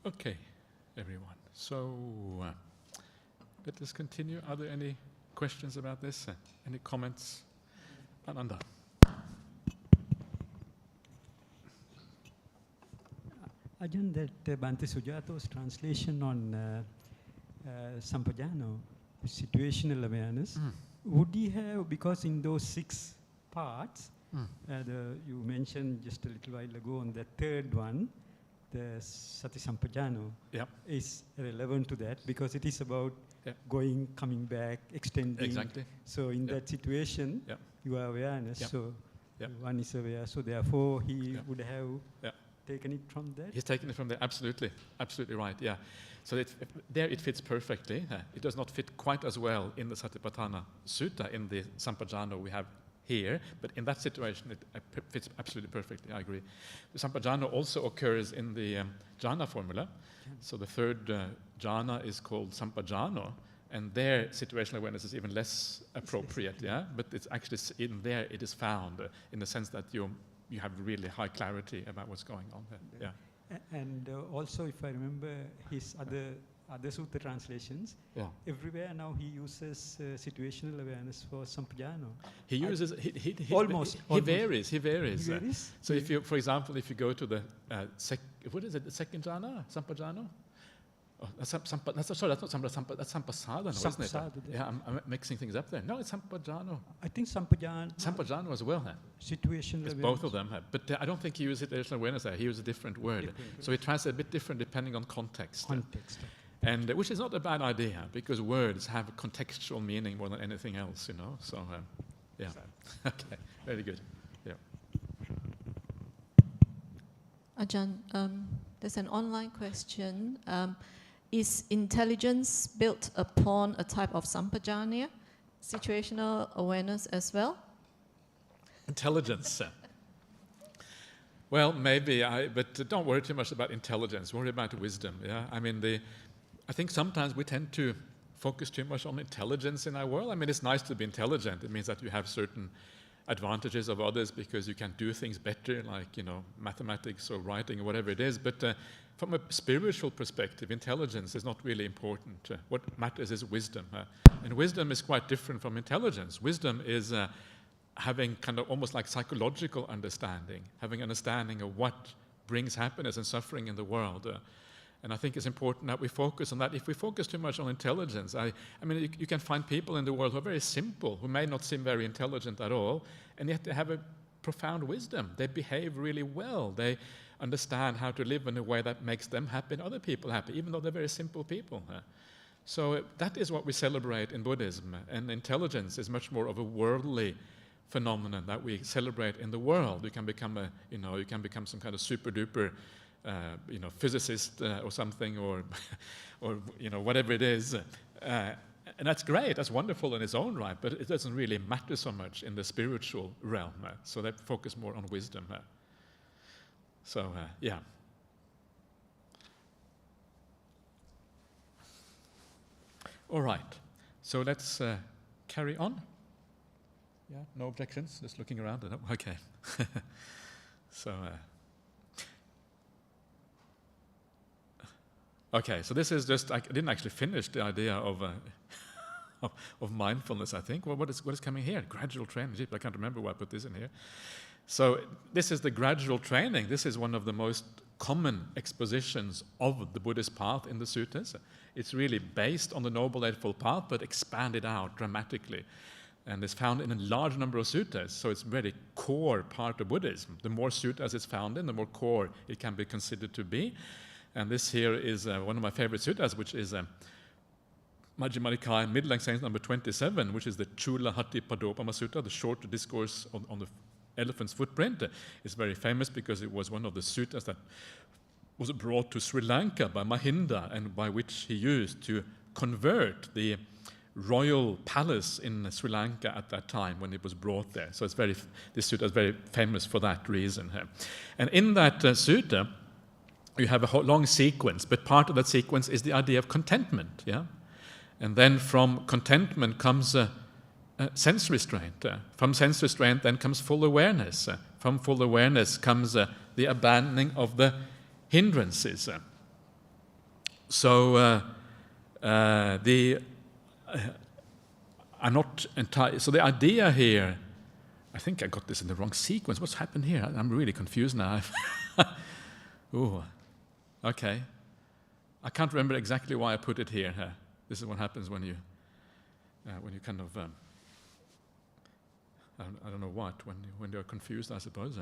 Okay, everyone. So let us continue. Are there any questions about this? Any comments? Ananda. Ajahn, that Bhante Sujato's translation on Sampajano, situational awareness, would he have, because in those 6 parts, you mentioned just a little while ago on the third one, the Sati Sampajano is relevant to that because it is about going, coming back, extending. Exactly. So in that situation, you are awareness. So one is aware. So therefore, he would have taken it from that? He's taken it from there, absolutely. Absolutely right, yeah. So there it fits perfectly. It does not fit quite as well in the Satipatthana Sutta, in the Sampajano we have here, but in that situation it fits absolutely perfectly, I agree. The Sampajano also occurs in the jhana formula. So the third jhana is called Sampajano, and there situational awareness is even less appropriate, but it's actually in there it is found in the sense that you have really high clarity about what's going on there. And also, if I remember his other sutta translations, everywhere now he uses situational awareness for Sampajano. He uses almost. He varies. So He if you, for example, if you go to the what is it? The second jhana, Sampajano. Oh, that's not Sampajano. That's Sampasadana, isn't it? Yeah, I'm mixing things up there. No, it's Sampajano. I think Sampajano. Sampajano as well. Situational it's awareness. both of them. But I don't think he uses situational awareness there. He uses a different word. So he translates a bit different depending on context. And which is not a bad idea, because words have a contextual meaning more than anything else, you know. So, okay, very good. Yeah. Ajahn, there's an online question. Is intelligence built upon a type of sampajanya, situational awareness as well? Intelligence. Well, maybe, but don't worry too much about intelligence. Worry about wisdom. Yeah, I mean, I think sometimes we tend to focus too much on intelligence in our world. I mean, it's nice to be intelligent. It means that you have certain advantages of others because you can do things better, like, mathematics or writing or whatever it is. But from a spiritual perspective, intelligence is not really important. What matters is wisdom. And wisdom is quite different from intelligence. Wisdom is having kind of almost like psychological understanding, having understanding of what brings happiness and suffering in the world. And I think it's important that we focus on that. If we focus too much on intelligence, I mean, you can find people in the world who are very simple, who may not seem very intelligent at all, and yet they have a profound wisdom. They behave really well. They understand how to live in a way that makes them happy and other people happy, even though they're very simple people. So that is what we celebrate in Buddhism. And intelligence is much more of a worldly phenomenon that we celebrate in the world. You can become some kind of super duper physicist or something, or whatever it is, and that's great. That's wonderful in its own right. But it doesn't really matter so much in the spiritual realm. So they focus more on wisdom. So yeah. All right. So let's carry on. Yeah. No objections. Just looking around. Okay. So. Okay, so this is just, I didn't actually finish the idea of mindfulness, I think. Well, what is coming here? Gradual training. I can't remember why I put this in here. So this is the gradual training. This is one of the most common expositions of the Buddhist path in the suttas. It's really based on the Noble Eightfold path, but expanded out dramatically. And it's found in a large number of suttas, so it's a very core part of Buddhism. The more suttas it's found in, the more core it can be considered to be. And this here is one of my favorite suttas, which is Majjhima Nikaya, Middle-length Sayings number 27, which is the Chula Hatti Padopama Sutta, the short discourse on the elephant's footprint. It's very famous because it was one of the suttas that was brought to Sri Lanka by Mahinda, and by which he used to convert the royal palace in Sri Lanka at that time when it was brought there. So this sutta is very famous for that reason. And in that sutta, you have a whole long sequence, but part of that sequence is the idea of contentment, yeah? And then from contentment comes sense restraint. From sense restraint then comes full awareness. From full awareness comes the abandoning of the hindrances. So I'm not entirely. So the idea here, I think I got this in the wrong sequence. What's happened here? I'm really confused now. Ooh, okay. I can't remember exactly why I put it here. This is what happens when you kind of I don't know what, when you're confused, I suppose.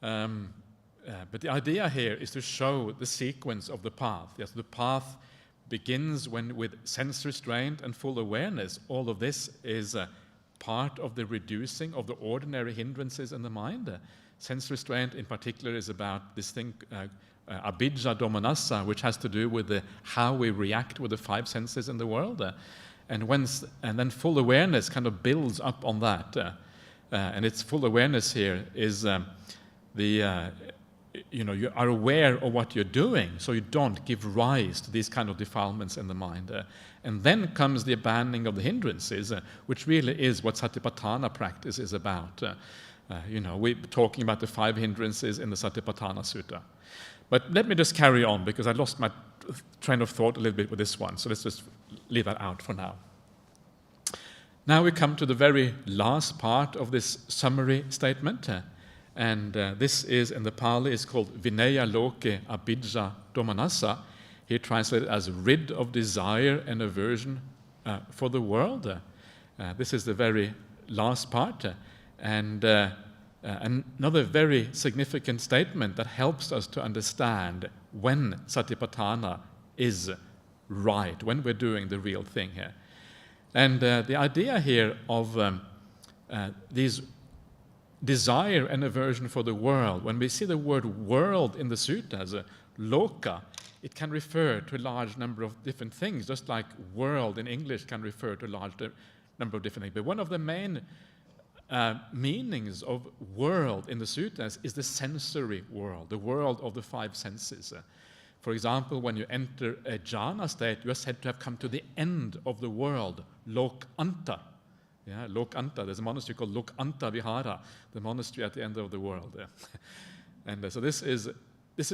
But the idea here is to show the sequence of the path. Yes, the path begins with sense restraint and full awareness. All of this is part of the reducing of the ordinary hindrances in the mind. Sense restraint in particular is about this thing, abhijja domanassa, which has to do with how we react with the five senses in the world. And then full awareness kind of builds up on that. And its full awareness here is you are aware of what you're doing, so you don't give rise to these kind of defilements in the mind. And then comes the abandoning of the hindrances, which really is what Satipatthana practice is about. We're talking about the 5 hindrances in the Satipatthana Sutta. But let me just carry on, because I lost my train of thought a little bit with this one, so let's just leave that out for now. Now we come to the very last part of this summary statement. And this is, in the Pali, is called Vinaya Loke Abhijja Domanassa. Here translated as rid of desire and aversion for the world. This is the very last part. And another very significant statement that helps us to understand when Satipatthana is right, when we're doing the real thing here. And the idea here of these desire and aversion for the world, when we see the word world in the suttas, loka, it can refer to a large number of different things, just like world in English can refer to a large number of different things. But one of the main meanings of world in the suttas is the sensory world, the world of the 5 senses. For example, when you enter a jhana state, you are said to have come to the end of the world, lok anta. Yeah, Lok Anta. There's a monastery called Lok Anta Vihara, the monastery at the end of the world. And so this is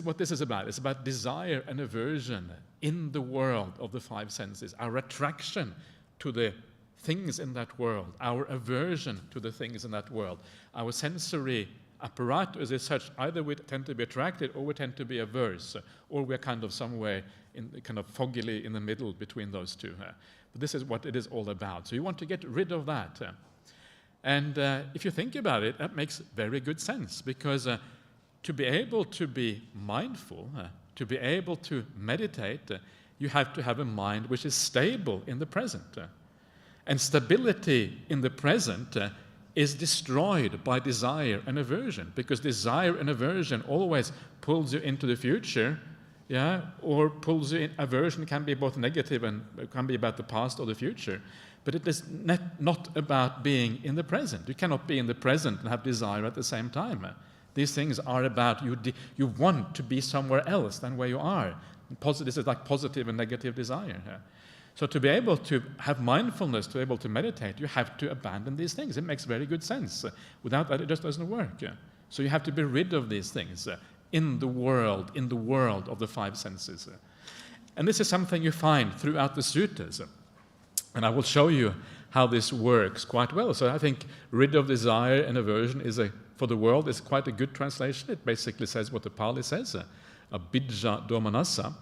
what this is about. It's about desire and aversion in the world of the 5 senses, our attraction to the things in that world, our aversion to the things in that world. Our sensory apparatus is such, either we tend to be attracted or we tend to be averse, or we're kind of somewhere kind of foggily in the middle between those two. But this is what it is all about. So you want to get rid of that. And if you think about it, that makes very good sense, because to be able to be mindful, to be able to meditate, you have to have a mind which is stable in the present. And stability in the present is destroyed by desire and aversion, because desire and aversion always pulls you into the future, or pulls you in. Aversion can be both negative and can be about the past or the future, but it is not about being in the present. You cannot be in the present and have desire at the same time. These things are about you want to be somewhere else than where you are. This is like positive and negative desire. So to be able to have mindfulness, to be able to meditate, you have to abandon these things. It makes very good sense. Without that, it just doesn't work. So you have to be rid of these things in the world of the 5 senses. And this is something you find throughout the suttas. And I will show you how this works quite well. So I think rid of desire and aversion for the world is quite a good translation. It basically says what the Pali says, abhijja domanassa.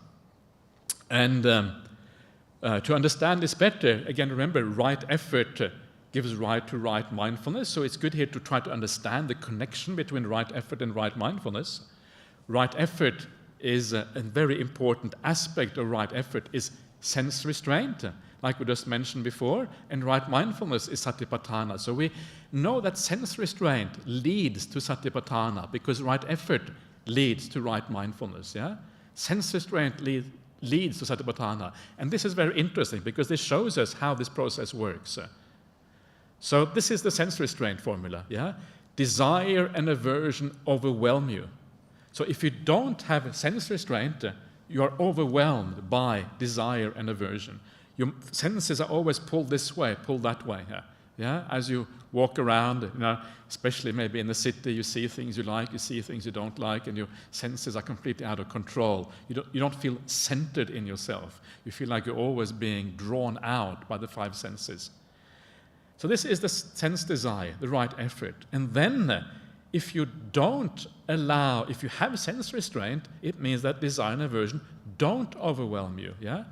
And to understand this better, again, remember, right effort gives right to right mindfulness. So it's good here to try to understand the connection between right effort and right mindfulness. Right effort is a very important aspect of right effort is sense restraint, like we just mentioned before, and right mindfulness is Satipatthana. So we know that sense restraint leads to Satipatthana because right effort leads to right mindfulness. Sense restraint leads to Satipatthana. And this is very interesting because this shows us how this process works. So this is the sense restraint formula. Desire and aversion overwhelm you. So if you don't have sense restraint, you are overwhelmed by desire and aversion. Your senses are always pulled this way, pulled that way. Yeah, as you walk around, especially maybe in the city, you see things you like, you see things you don't like, and your senses are completely out of control. You don't feel centered in yourself. You feel like you're always being drawn out by the 5 senses. So this is the sense desire, the right effort. And then, if you don't allow, if you have sense restraint, it means that desire and aversion don't overwhelm you. Yeah,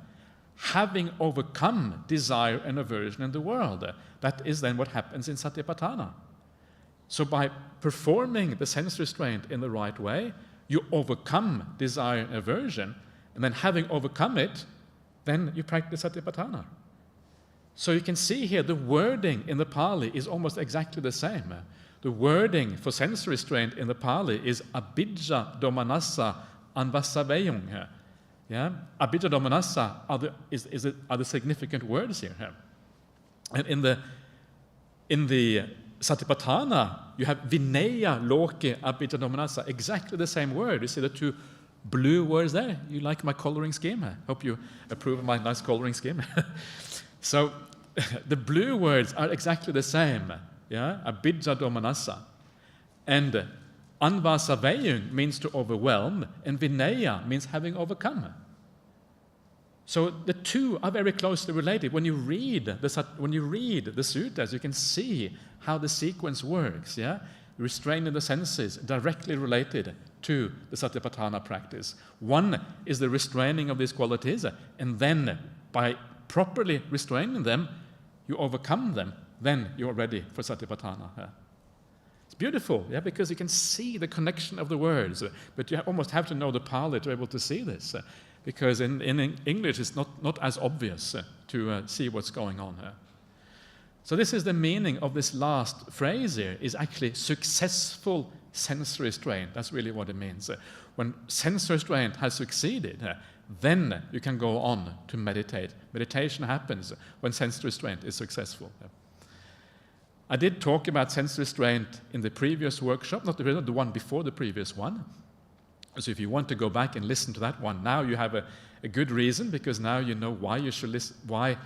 having overcome desire and aversion in the world. That is then what happens in Satipatthana. So by performing the sense restraint in the right way, you overcome desire and aversion, and then having overcome it, then you practice Satipatthana. So you can see here the wording in the Pali is almost exactly the same. The wording for sense restraint in the Pali is abhijja domanassa anvasaveyung. Yeah? Abhijja domanassa are the significant words here. And in the Satipatthana, you have vinaya loke abhijja domanassa, exactly the same word. You see the 2 blue words there? You like my coloring scheme? I hope you approve of my nice coloring scheme. So the blue words are exactly the same. Yeah? Abhijja domanassa. And anvasaveyung means to overwhelm, and vinaya means having overcome. So the 2 are very closely related. When you read the suttas, you can see how the sequence works. Yeah, restraining the senses directly related to the Satipatthana practice. One is the restraining of these qualities, and then by properly restraining them, you overcome them. Then you're ready for Satipatthana. It's beautiful, yeah, because you can see the connection of the words, but you almost have to know the Pali to be able to see this. Because in English it's not as obvious to see what's going on here. So this is the meaning of this last phrase here, is actually successful sense restraint. That's really what it means. When sense restraint has succeeded, then you can go on to meditate. Meditation happens when sense restraint is successful. I did talk about sense restraint in the previous workshop, not the one before the previous one. So if you want to go back and listen to that one, now you have a good reason, because now you know why you should listen, why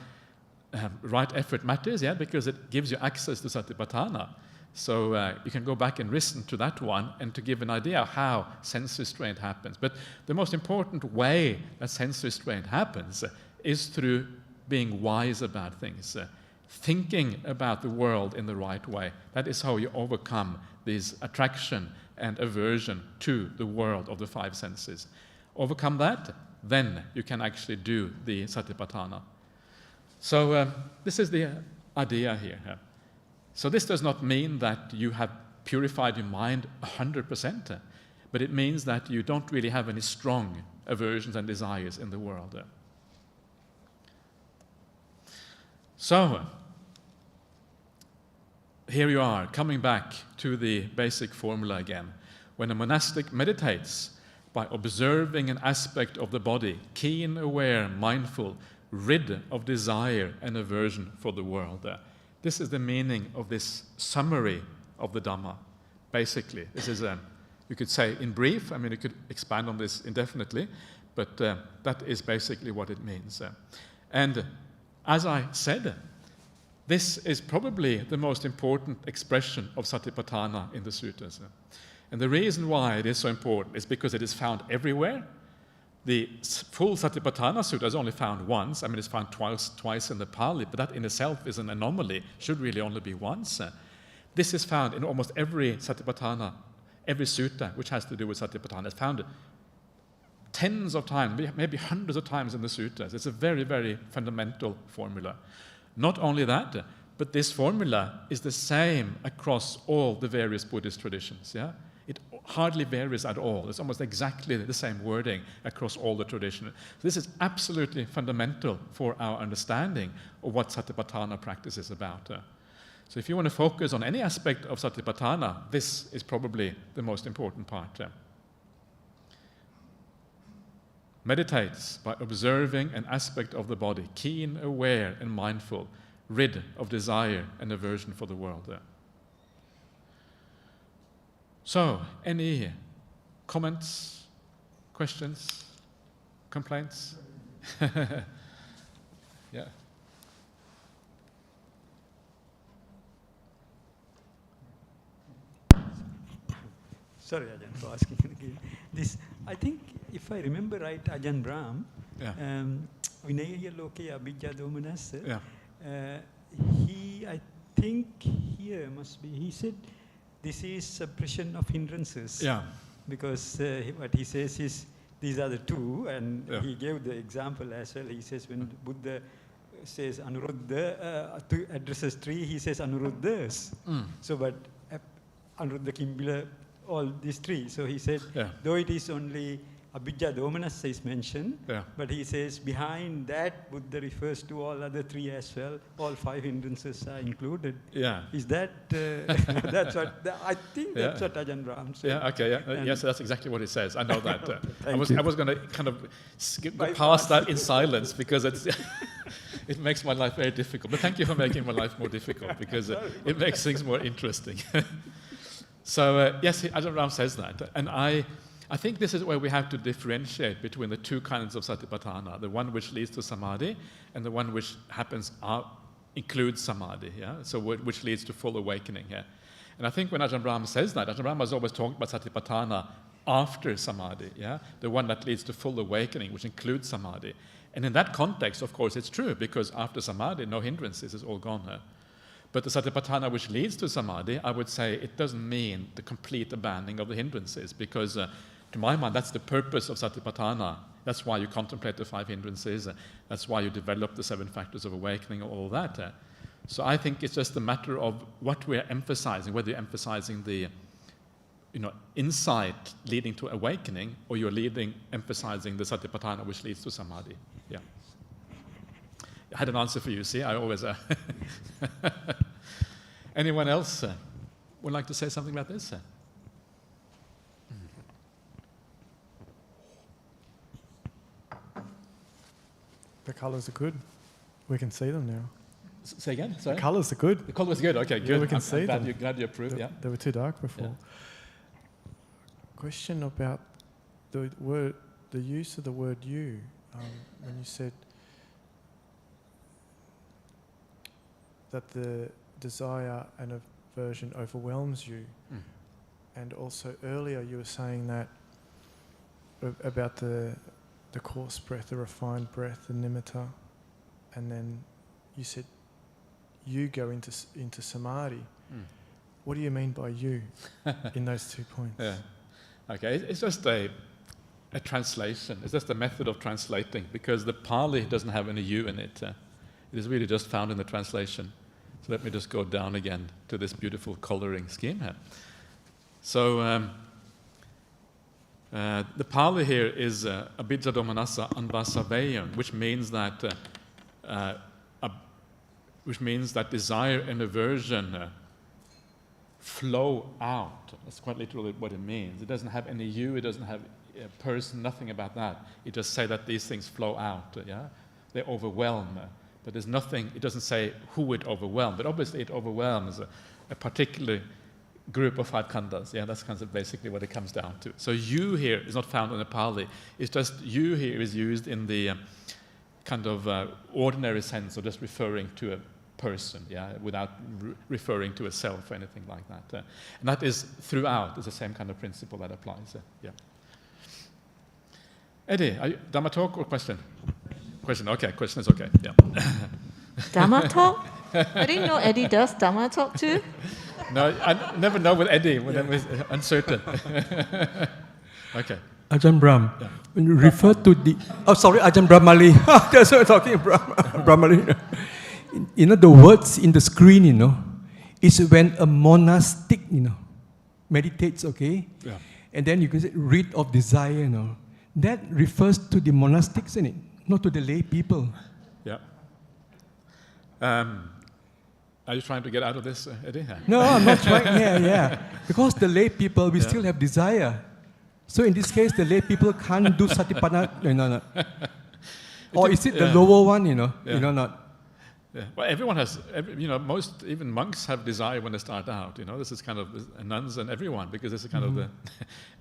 right effort matters, yeah, because it gives you access to Satipatthana. So you can go back and listen to that one and to give an idea of how sense restraint happens. But the most important way that sense restraint happens is through being wise about things, thinking about the world in the right way. That is how you overcome this attraction and aversion to the world of the 5 senses. Overcome that, then you can actually do the Satipatthana. So this is the idea here. So this does not mean that you have purified your mind 100%, but it means that you don't really have any strong aversions and desires in the world. So here you are, coming back to the basic formula again. When a monastic meditates by observing an aspect of the body, keen, aware, mindful, rid of desire and aversion for the world. This is the meaning of this summary of the Dhamma. Basically, this is, you could say in brief, I mean, you could expand on this indefinitely, but that is basically what it means. And as I said, this is probably the most important expression of Satipatthana in the suttas. And the reason why it is so important is because it is found everywhere. The full Satipatthana Sutta is only found once. I mean, it's found twice in the Pali, but that in itself is an anomaly. Should really only be once. This is found in almost every Satipatthana, every sutta which has to do with Satipatthana. It's found tens of times, maybe hundreds of times in the suttas. It's a very, very fundamental formula. Not only that, but this formula is the same across all the various Buddhist traditions. Yeah? It hardly varies at all. It's almost exactly the same wording across all the traditions. This is absolutely fundamental for our understanding of what Satipatthana practice is about. So if you want to focus on any aspect of Satipatthana, this is probably the most important part. Meditates by observing an aspect of the body, keen, aware, and mindful, rid of desire and aversion for the world. So, any comments, questions, complaints? Yeah. Sorry, Ajahn, for asking again. This, I think, if I remember right, Ajahn Brahm, Vinaya Loke Abhijja Domanassa, he, I think here must be, he said, this is suppression of hindrances. Yeah. Because what he says is, these are the two, and he gave the example as well. He says, when Buddha says Anuruddha, addresses three, he says Anuruddhas. So, but Anuruddha Kimbila, all these three. So he said, though it is only Abhijja Domanassa is mentioned, but he says behind that Buddha refers to all other three as well. All five hindrances are included. Yeah. Is that, that's what, I think that's what Ajahn Brahm said. Yeah, okay, yes, that's exactly what he says. I know that. I was going to kind of go past that in silence because it's it makes my life very difficult. But thank you for making my life more difficult because it makes things more interesting. So, yes, Ajahn Brahm says that. And I think this is where we have to differentiate between the two kinds of Satipatthana, the one which leads to Samadhi and the one which includes Samadhi, so which leads to full awakening here. And I think when Ajahn Brahm says that, Ajahn Brahm has always talked about Satipatthana after Samadhi, the one that leads to full awakening, which includes Samadhi. And in that context, of course, it's true, because after Samadhi, no hindrances, is all gone here. But the Satipatthana which leads to Samadhi, I would say it doesn't mean the complete abandoning of the hindrances, because to my mind, that's the purpose of Satipatthana. That's why you contemplate the five hindrances. That's why you develop the 7 factors of awakening, all that. So I think it's just a matter of what we're emphasizing, whether you're emphasizing the insight leading to awakening, or you're emphasizing the Satipatthana which leads to Samadhi. Yeah. I had an answer for you, see? I always... Anyone else would like to say something about this? The colours are good. We can see them now. Say again? Sorry? The colours are good. The colours are good. Okay, good. Yeah, we can see them. Glad you approve. They were too dark before. Yeah. Question about the use of the word "you" when you said that the desire and aversion overwhelms you, and also earlier you were saying that about the coarse breath, the refined breath, the nimitta, and then you said you go into samadhi. What do you mean by you in those 2 points? Yeah. Okay, it's just a translation. It's just a method of translating, because the Pali doesn't have any you in it. It is really just found in the translation. So let me just go down again to this beautiful coloring scheme here. So the Pali here is Abhijja Domanassa Anvasaveyam, which means that desire and aversion flow out. That's quite literally what it means. It doesn't have any you, it doesn't have a person, nothing about that. It just say that these things flow out, They overwhelm. But there's nothing, it doesn't say who it overwhelms, but obviously it overwhelms a particular group of 5 khandhas. That's kind of basically what it comes down to. So you here is not found in the Pali. It's just you here is used in the kind of ordinary sense of just referring to a person, without referring to a self or anything like that. And that is throughout. It's the same kind of principle that applies. Eddie, Dhamma talk or question? Question, okay. Question is okay. Yeah. Dhamma talk? I didn't know Eddie does Dhamma talk too. No, I never know with Eddie when I'm uncertain. Okay. Ajahn Brahm, when you refer to the... Oh, sorry, Ajahn Brahmali. That's what I'm talking about. Brahmali. The words in the screen, is when a monastic, meditates, okay? Yeah. And then you can say, rid of desire, That refers to the monastics, isn't it? Not to the lay people. Yeah. Are you trying to get out of this, Eddie? No, I'm not trying. Yeah. Because the lay people, we still have desire. So in this case, the lay people can't do Satipatthana. No. Or is it the lower one, not? Yeah. Well, everyone has, most, even monks have desire when they start out. This is kind of nuns and everyone, because this is kind of the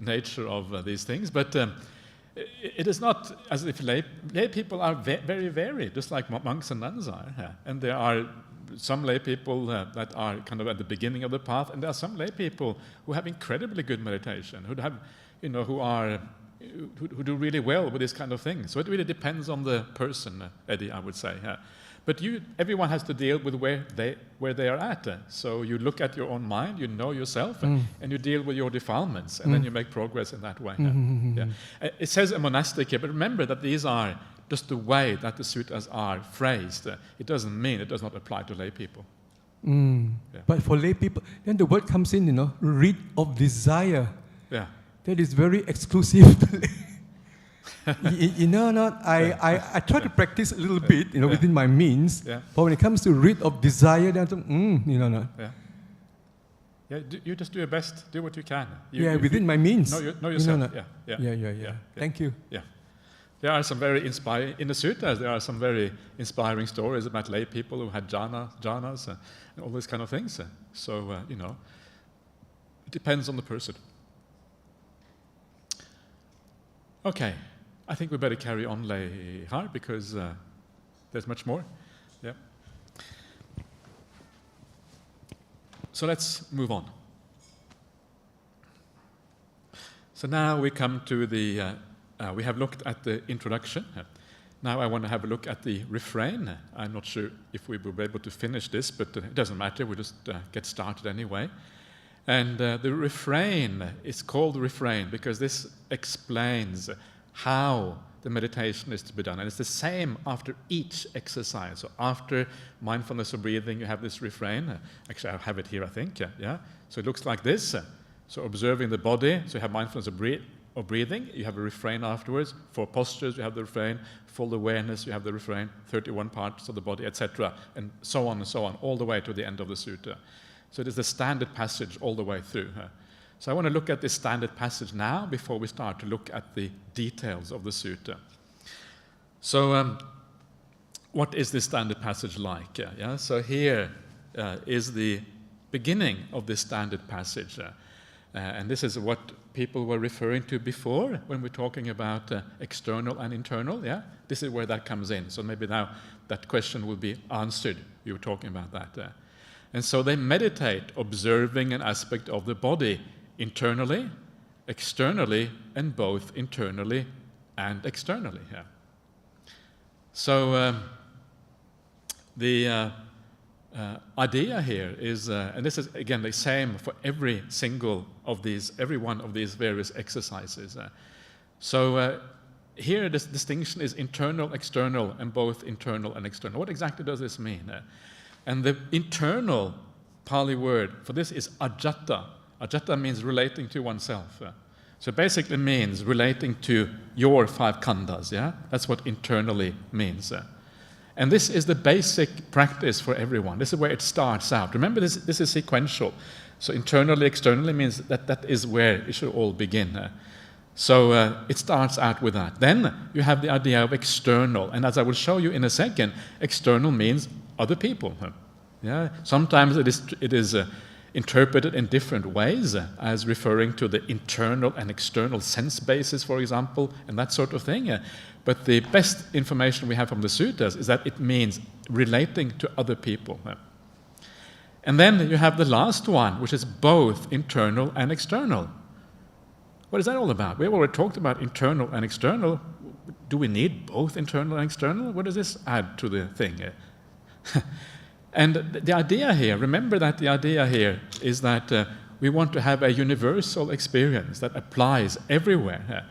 nature of these things. But it is not as if lay people are very varied, just like monks and nuns are. And there are some lay people that are kind of at the beginning of the path, and there are some lay people who have incredibly good meditation, who have, who do really well with this kind of thing. So it really depends on the person, Eddie, I would say. But everyone has to deal with where they are at. So you look at your own mind, you know yourself, and you deal with your defilements, and then you make progress in that way. It says a monastic here, but remember that these are just the way that the suttas are phrased. It doesn't mean it does not apply to lay people. But for lay people, then the word comes in, rid of desire. Yeah. That is very exclusive. I try to practice a little bit, within my means. Yeah. But when it comes to rid of desire, then Yeah, you just do your best. Do what you can. Within my means. Know yourself. Yeah. Thank you. Yeah. There are some very inspiring, in the suttas, there are some very inspiring stories about lay people who had jhanas and all these kind of things. So, it depends on the person. Okay, I think we better carry on, Lay Har, because there's much more. Yeah. So let's move on. So now we come to the, we have looked at the introduction. Now I want to have a look at the refrain. I'm not sure if we will be able to finish this, but it doesn't matter, we'll just get started anyway. And the refrain is called refrain because this explains how the meditation is to be done. And it's the same after each exercise. So after mindfulness of breathing, you have this refrain. Actually, I have it here, I think. Yeah. So it looks like this. So observing the body, so you have mindfulness of breathing, you have a refrain afterwards. For postures, you have the refrain. Full awareness, you have the refrain. 31 parts of the body, etc. And so on, all the way to the end of the sutta. So it is the standard passage all the way through. So I want to look at this standard passage now before we start to look at the details of the sutta. So what is this standard passage like? So here is the beginning of this standard passage. And this is what people were referring to before when we're talking about external and internal. This is where that comes in. So maybe now that question will be answered. You were talking about that. And so they meditate, observing an aspect of the body internally, externally, and both internally and externally. So the idea here is, and this is again the same for every one of these various exercises. So here the distinction is internal, external, and both internal and external. What exactly does this mean? And the internal Pali word for this is ajatta. Ajatta means relating to oneself. So it basically means relating to your 5 khandhas. That's what internally means. And this is the basic practice for everyone. This is where it starts out. Remember, this is sequential. So internally, externally means that is where it should all begin. So it starts out with that. Then you have the idea of external. And as I will show you in a second, external means other people. Sometimes it is interpreted in different ways as referring to the internal and external sense basis, for example, and that sort of thing. But the best information we have from the suttas is that it means relating to other people. And then you have the last one, which is both internal and external. What is that all about? We have already talked about internal and external. Do we need both internal and external? What does this add to the thing? And the idea here, remember that the idea here is that we want to have a universal experience that applies everywhere.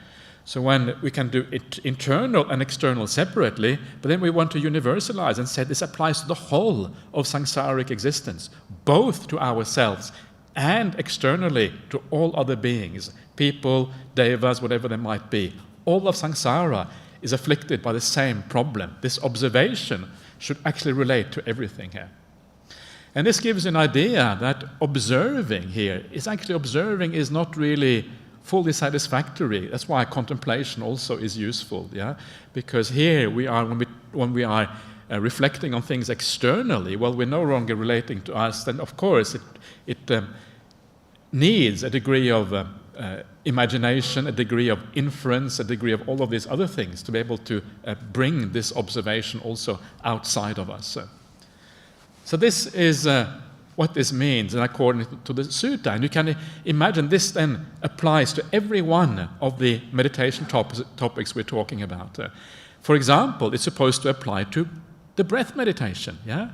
So when we can do it internal and external separately, but then we want to universalize and say this applies to the whole of samsaric existence, both to ourselves and externally to all other beings, people, devas, whatever they might be. All of samsara is afflicted by the same problem. This observation should actually relate to everything here. And this gives an idea that observing here is not really fully satisfactory. That's why contemplation also is useful, because here we are, when we are reflecting on things externally, well, we're no longer relating to us, then of course it needs a degree of imagination, a degree of inference, a degree of all of these other things to be able to bring this observation also outside of us. So this is what this means, and according to the sutta. And you can imagine this then applies to every one of the meditation topics we're talking about. For example, it's supposed to apply to the breath meditation, yeah?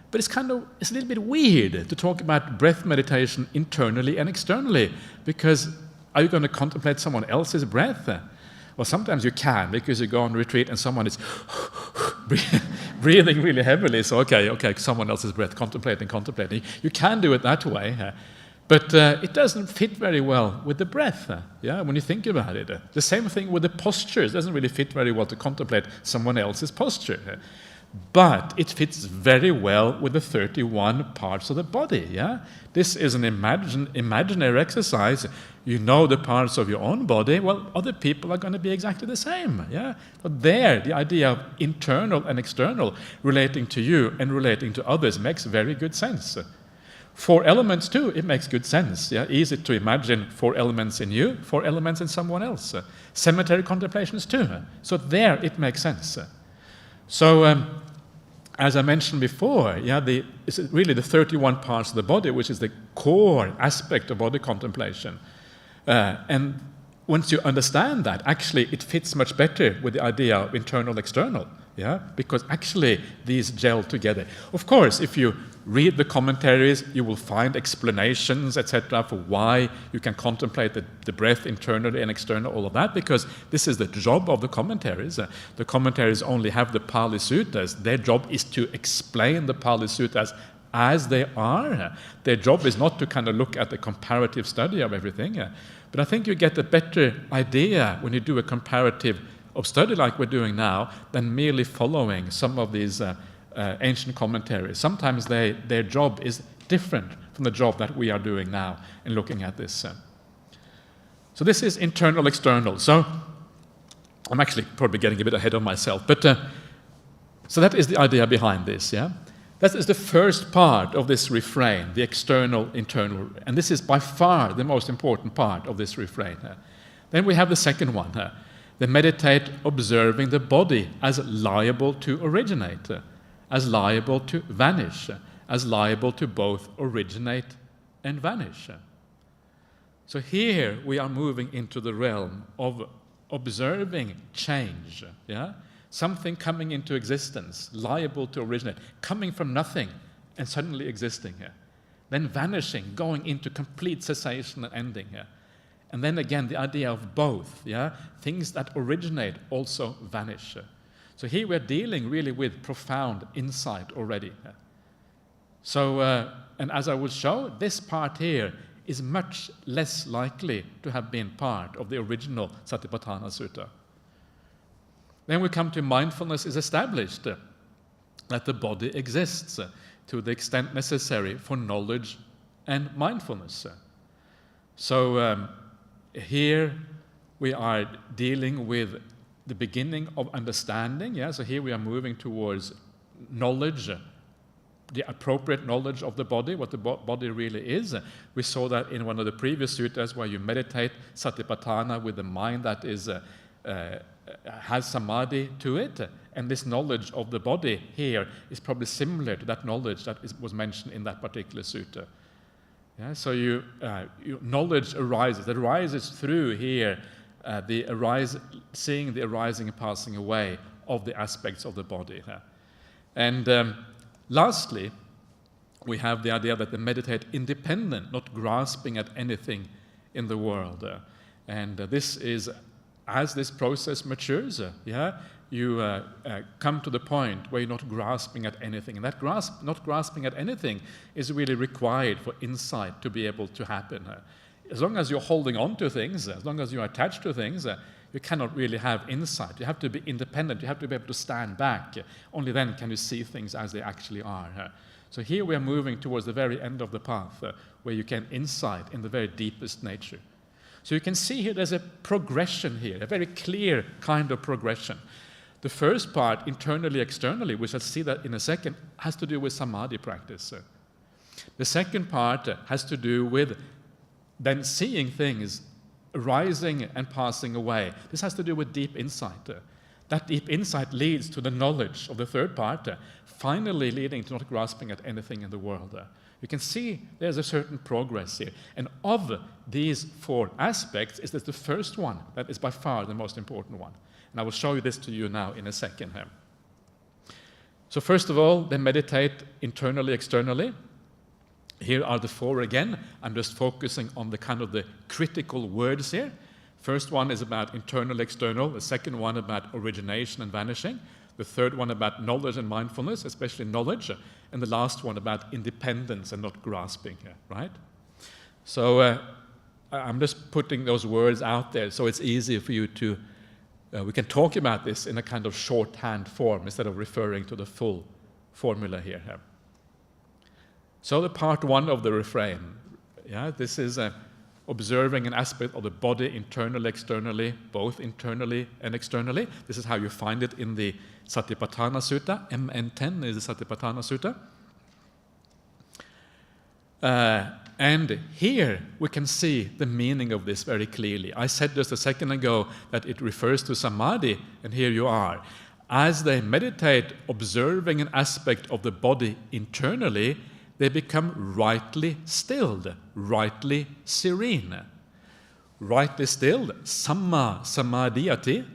But it's a little bit weird to talk about breath meditation internally and externally, because are you going to contemplate someone else's breath? Well, sometimes you can, because you go on retreat and someone is breathing really heavily. So, okay, someone else's breath, contemplating. You can do it that way, but it doesn't fit very well with the breath, when you think about it. The same thing with the postures. It doesn't really fit very well to contemplate someone else's posture. But it fits very well with the 31 parts of the body, yeah? This is an imaginary exercise. You know the parts of your own body, well, other people are going to be exactly the same, yeah? But there, the idea of internal and external relating to you and relating to others makes very good sense. 4 elements too, it makes good sense, yeah? Easy to imagine 4 elements in you, 4 elements in someone else. Cemetery contemplations too. So there, it makes sense. So, as I mentioned before, it's really the 31 parts of the body, which is the core aspect of body contemplation. And once you understand that, actually it fits much better with the idea of internal-external, because actually these gel together. Of course, if you read the commentaries, you will find explanations, etc., for why you can contemplate the breath internally and external, all of that, because this is the job of the commentaries. The commentaries only have the Pali Suttas. Their job is to explain the Pali Suttas as they are. Their job is not to kind of look at the comparative study of everything. But I think you get a better idea when you do a comparative of study like we're doing now than merely following some of these ancient commentaries. Sometimes their job is different from the job that we are doing now in looking at this. So this is internal, external. So I'm actually probably getting a bit ahead of myself, but so that is the idea behind this, yeah? That is the first part of this refrain, the external, internal, and this is by far the most important part of this refrain. Then we have the second one, the meditate observing the body as liable to originate, as liable to vanish, as liable to both originate and vanish. So here we are moving into the realm of observing change, yeah? Something coming into existence, liable to originate, coming from nothing and suddenly existing here. Then vanishing, going into complete cessation and ending here. And then again, the idea of both, yeah? Things that originate also vanish. So here we're dealing really with profound insight already. So, and as I will show, this part here is much less likely to have been part of the original Satipatthana Sutta. Then we come to mindfulness is established, that the body exists to the extent necessary for knowledge and mindfulness. So here we are dealing with the beginning of understanding, yeah? So here we are moving towards knowledge, the appropriate knowledge of the body, what the body really is. We saw that in one of the previous suttas where you meditate Satipatthana with the mind that is has samadhi to it, and this knowledge of the body here is probably similar to that knowledge that was mentioned in that particular sutta. Yeah, so your knowledge arises. It arises through here, seeing the arising and passing away of the aspects of the body. And lastly, we have the idea that they meditate independent, not grasping at anything in the world. And this is, as this process matures, you come to the point where you're not grasping at anything. And that not grasping at anything is really required for insight to be able to happen. As long as you're holding on to things, as long as you're attached to things, you cannot really have insight. You have to be independent. You have to be able to stand back. Only then can you see things as they actually are. So here we are moving towards the very end of the path, where you can insight in the very deepest nature. So you can see here there's a progression here, a very clear kind of progression. The first part, internally, externally, we shall see that in a second, has to do with samadhi practice. The second part has to do with then seeing things arising and passing away. This has to do with deep insight. That deep insight leads to the knowledge of the third part, finally leading to not grasping at anything in the world. You can see there's a certain progress here. And of these 4 aspects, is that the first one that is by far the most important one. And I will show you this to you now in a second here. So first of all, they meditate internally, externally. Here are the 4 again. I'm just focusing on the kind of the critical words here. First one is about internal, external. The second one about origination and vanishing. The third one about knowledge and mindfulness, especially knowledge. And the last one about independence and not grasping, right? So I'm just putting those words out there so it's easier for you to, we can talk about this in a kind of shorthand form instead of referring to the full formula here. So the part 1 of the refrain, this is observing an aspect of the body internally, externally, both internally and externally. This is how you find it in the Satipatthana Sutta. MN10 is the Satipatthana Sutta. And here we can see the meaning of this very clearly. I said just a second ago that it refers to samadhi, and here you are. As they meditate, observing an aspect of the body internally, they become rightly stilled, rightly serene. Rightly stilled, samma samadhyati.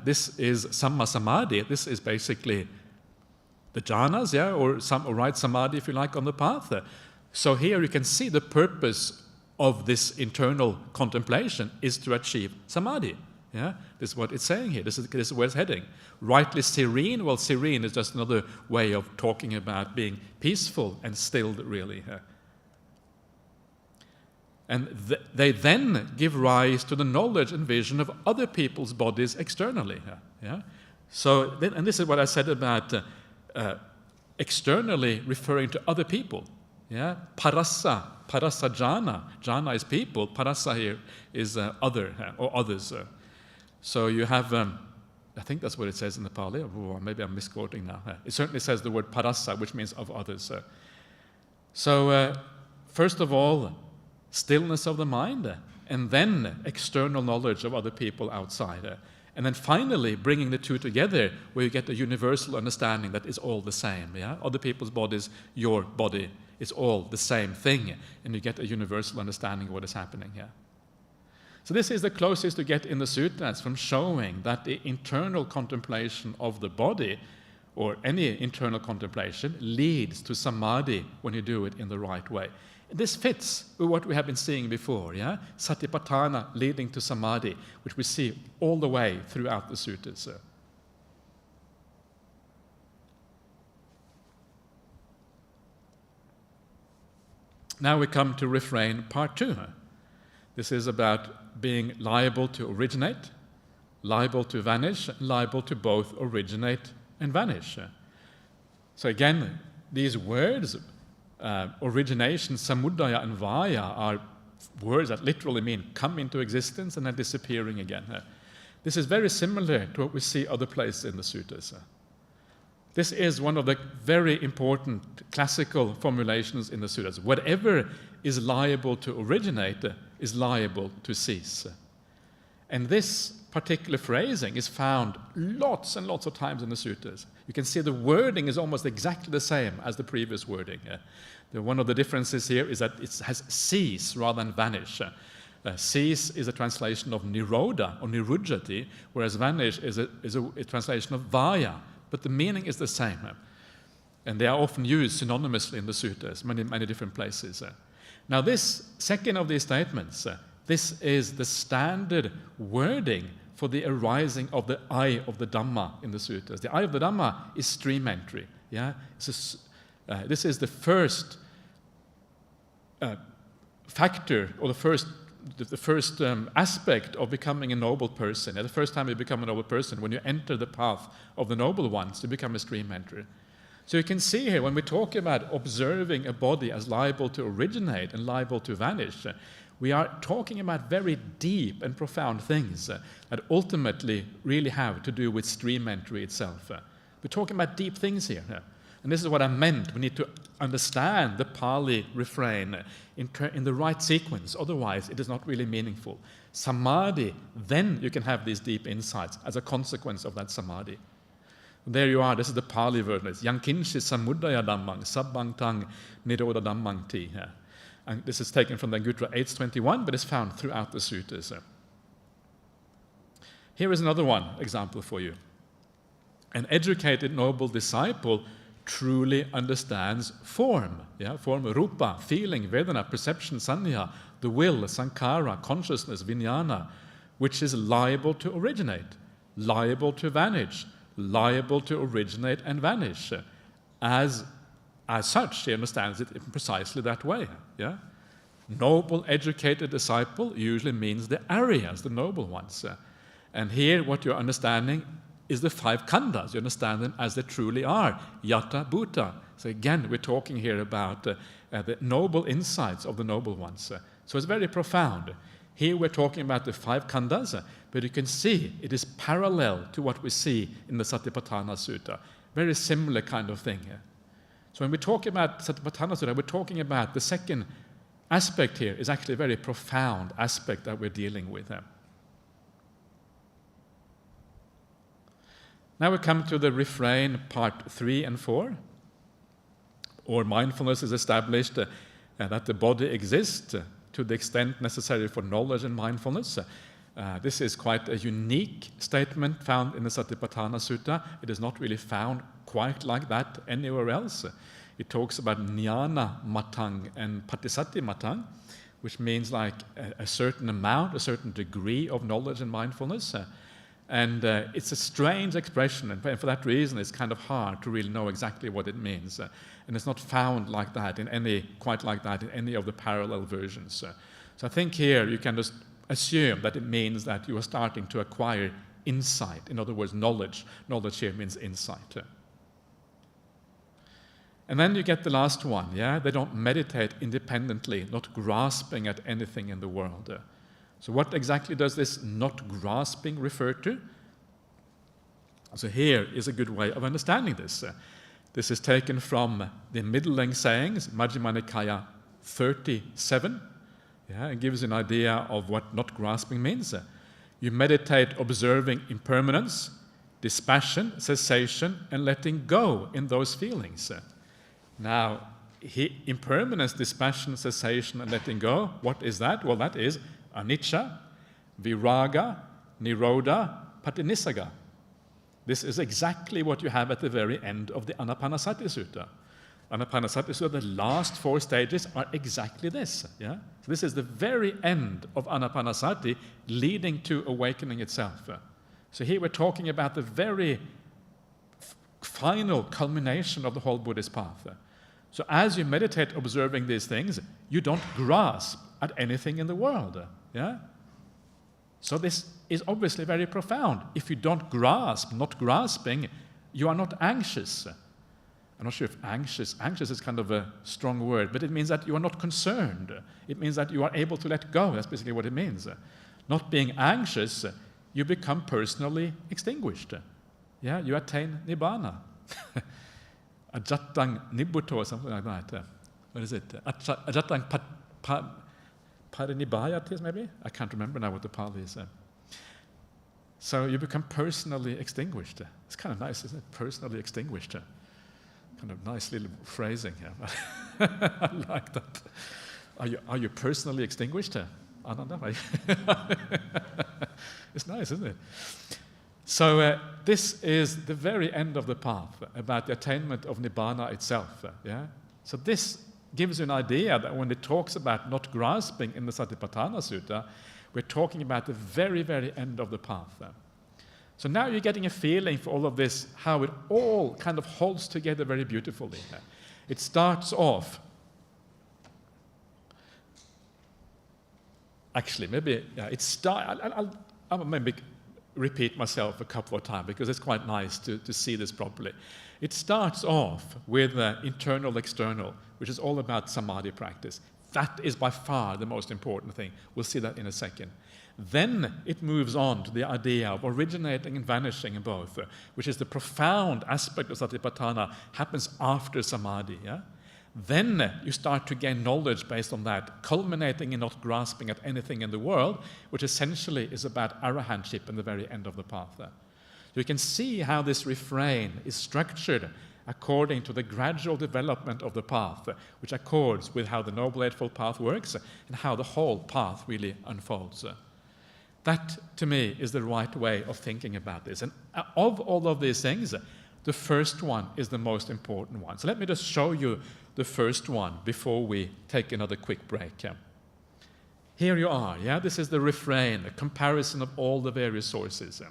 This is samma samadhi. This is basically the jhanas, or right samadhi, if you like, on the path. So here you can see the purpose of this internal contemplation is to achieve samadhi. This is what it's saying here. This is where it's heading. Rightly serene. Well, serene is just another way of talking about being peaceful and stilled, really. And they then give rise to the knowledge and vision of other people's bodies externally. So, and this is what I said about externally referring to other people. Parasa jhana. Jhana is people. Parasa here is other or others. So you have, I think that's what it says in the Pali. Maybe I'm misquoting now. It certainly says the word parasa, which means of others. So first of all, stillness of the mind, and then external knowledge of other people outside. And then finally, bringing the two together, where you get a universal understanding that is all the same. Other people's bodies, your body, is all the same thing. And you get a universal understanding of what is happening here. So this is the closest you get in the suttas from showing that the internal contemplation of the body, or any internal contemplation, leads to samadhi when you do it in the right way. This fits with what we have been seeing before, Satipatthana leading to samadhi, which we see all the way throughout the suttas. Now we come to refrain part 2. This is about being liable to originate, liable to vanish, liable to both originate and vanish. So again, these words, origination, samudaya, and vaya, are words that literally mean come into existence and then disappearing again. This is very similar to what we see other places in the suttas. This is one of the very important classical formulations in the suttas. Whatever is liable to originate is liable to cease. And this particular phrasing is found lots and lots of times in the suttas. You can see the wording is almost exactly the same as the previous wording. One of the differences here is that it has cease rather than vanish. Cease is a translation of nirodha or nirujjati, whereas vanish is a translation of vaya. But the meaning is the same. And they are often used synonymously in the suttas, many different places. Now this second of these statements, this is the standard wording for the arising of the eye of the Dhamma in the suttas. The eye of the Dhamma is stream entry. This is the first factor, or the first aspect of becoming a noble person. The first time you become a noble person, when you enter the path of the noble ones, you become a stream entry. So you can see here, when we talk about observing a body as liable to originate and liable to vanish, we are talking about very deep and profound things that ultimately really have to do with stream entry itself. We're talking about deep things here. And this is what I meant. We need to understand the Pali refrain in the right sequence. Otherwise, it is not really meaningful. Samadhi, then you can have these deep insights as a consequence of that samadhi. There you are. This is the Pali version. It's Yankinshi samudaya dhammang sabbang tang nirodha dhammang ti. And this is taken from the Anguttara 821, but it's found throughout the suttas. Here is another one example for you. An educated noble disciple truly understands form. Form, rupa, feeling, vedana, perception, sanya, the will, sankhara, consciousness, vijnana, which is liable to originate, liable to vanish, liable to originate and vanish. As such, he understands it in precisely that way. Noble, educated disciple usually means the Aryas, the noble ones. And here what you're understanding is the 5 khandhas. You understand them as they truly are, yata bhuta. So again, we're talking here about the noble insights of the noble ones. So it's very profound. Here we're talking about the 5 khandhas, but you can see it is parallel to what we see in the Satipatthana Sutta. Very similar kind of thing here. So when we talk about Satipatthana Sutta, we're talking about the second aspect here is actually a very profound aspect that we're dealing with. Now we come to the refrain part 3 and 4. Or mindfulness is established that the body exists to the extent necessary for knowledge and mindfulness. This is quite a unique statement found in the Satipatthana Sutta. It is not really found quite like that anywhere else. It talks about jnana matang and patisati matang, which means like a certain amount, a certain degree of knowledge and mindfulness. And it's a strange expression, and for that reason it's kind of hard to really know exactly what it means. And it's not found like that quite like that in any of the parallel versions. So I think here you can just assume that it means that you are starting to acquire insight. In other words, knowledge. Knowledge here means insight. And then you get the last one, They don't meditate independently, not grasping at anything in the world. So what exactly does this not grasping refer to? So here is a good way of understanding this. This is taken from the Middle Length Sayings, Majjhima Nikaya 37. It gives an idea of what not grasping means. You meditate observing impermanence, dispassion, cessation, and letting go in those feelings. Now, impermanence, dispassion, cessation, and letting go, what is that? Well, that is anicca, viraga, nirodha, patinissaga. This is exactly what you have at the very end of the Anapanasati Sutta. Anapanasati Sutta, the last 4 stages are exactly this. So this is the very end of Anapanasati leading to awakening itself. So here we're talking about the very final culmination of the whole Buddhist path. So as you meditate observing these things, you don't grasp at anything in the world. So this is obviously very profound. If you don't grasp, not grasping, you are not anxious. I'm not sure if anxious is kind of a strong word, but it means that you are not concerned. It means that you are able to let go. That's basically what it means. Not being anxious, you become personally extinguished. You attain nibbana. Ajatang nibbuto or something like that. What is it? Ajatang parinibhayatis, maybe? I can't remember now what the Pali is. So you become personally extinguished. It's kind of nice, isn't it? Personally extinguished. Kind of nice little phrasing here. I like that. Are you personally extinguished? Ananda? It's nice, isn't it? So this is the very end of the path, about the attainment of Nibbana itself. So this gives you an idea that when it talks about not grasping in the Satipatthana Sutta, we're talking about the very, very end of the path. So now you're getting a feeling for all of this, how it all kind of holds together very beautifully. It starts off. Actually, maybe I'll maybe repeat myself a couple of times because it's quite nice to see this properly. It starts off with internal, external, which is all about samadhi practice. That is by far the most important thing. We'll see that in a second. Then it moves on to the idea of originating and vanishing in both, which is the profound aspect of Satipatthana, happens after Samadhi. Yeah? Then you start to gain knowledge based on that, culminating in not grasping at anything in the world, which essentially is about arahantship in the very end of the path. So you can see how this refrain is structured according to the gradual development of the path, which accords with how the Noble Eightfold path works and how the whole path really unfolds. That, to me, is the right way of thinking about this. And of all of these things, the first one is the most important one. So let me just show you the first one before we take another quick break. Here you are. Yeah, this is the refrain, a comparison of all the various sources.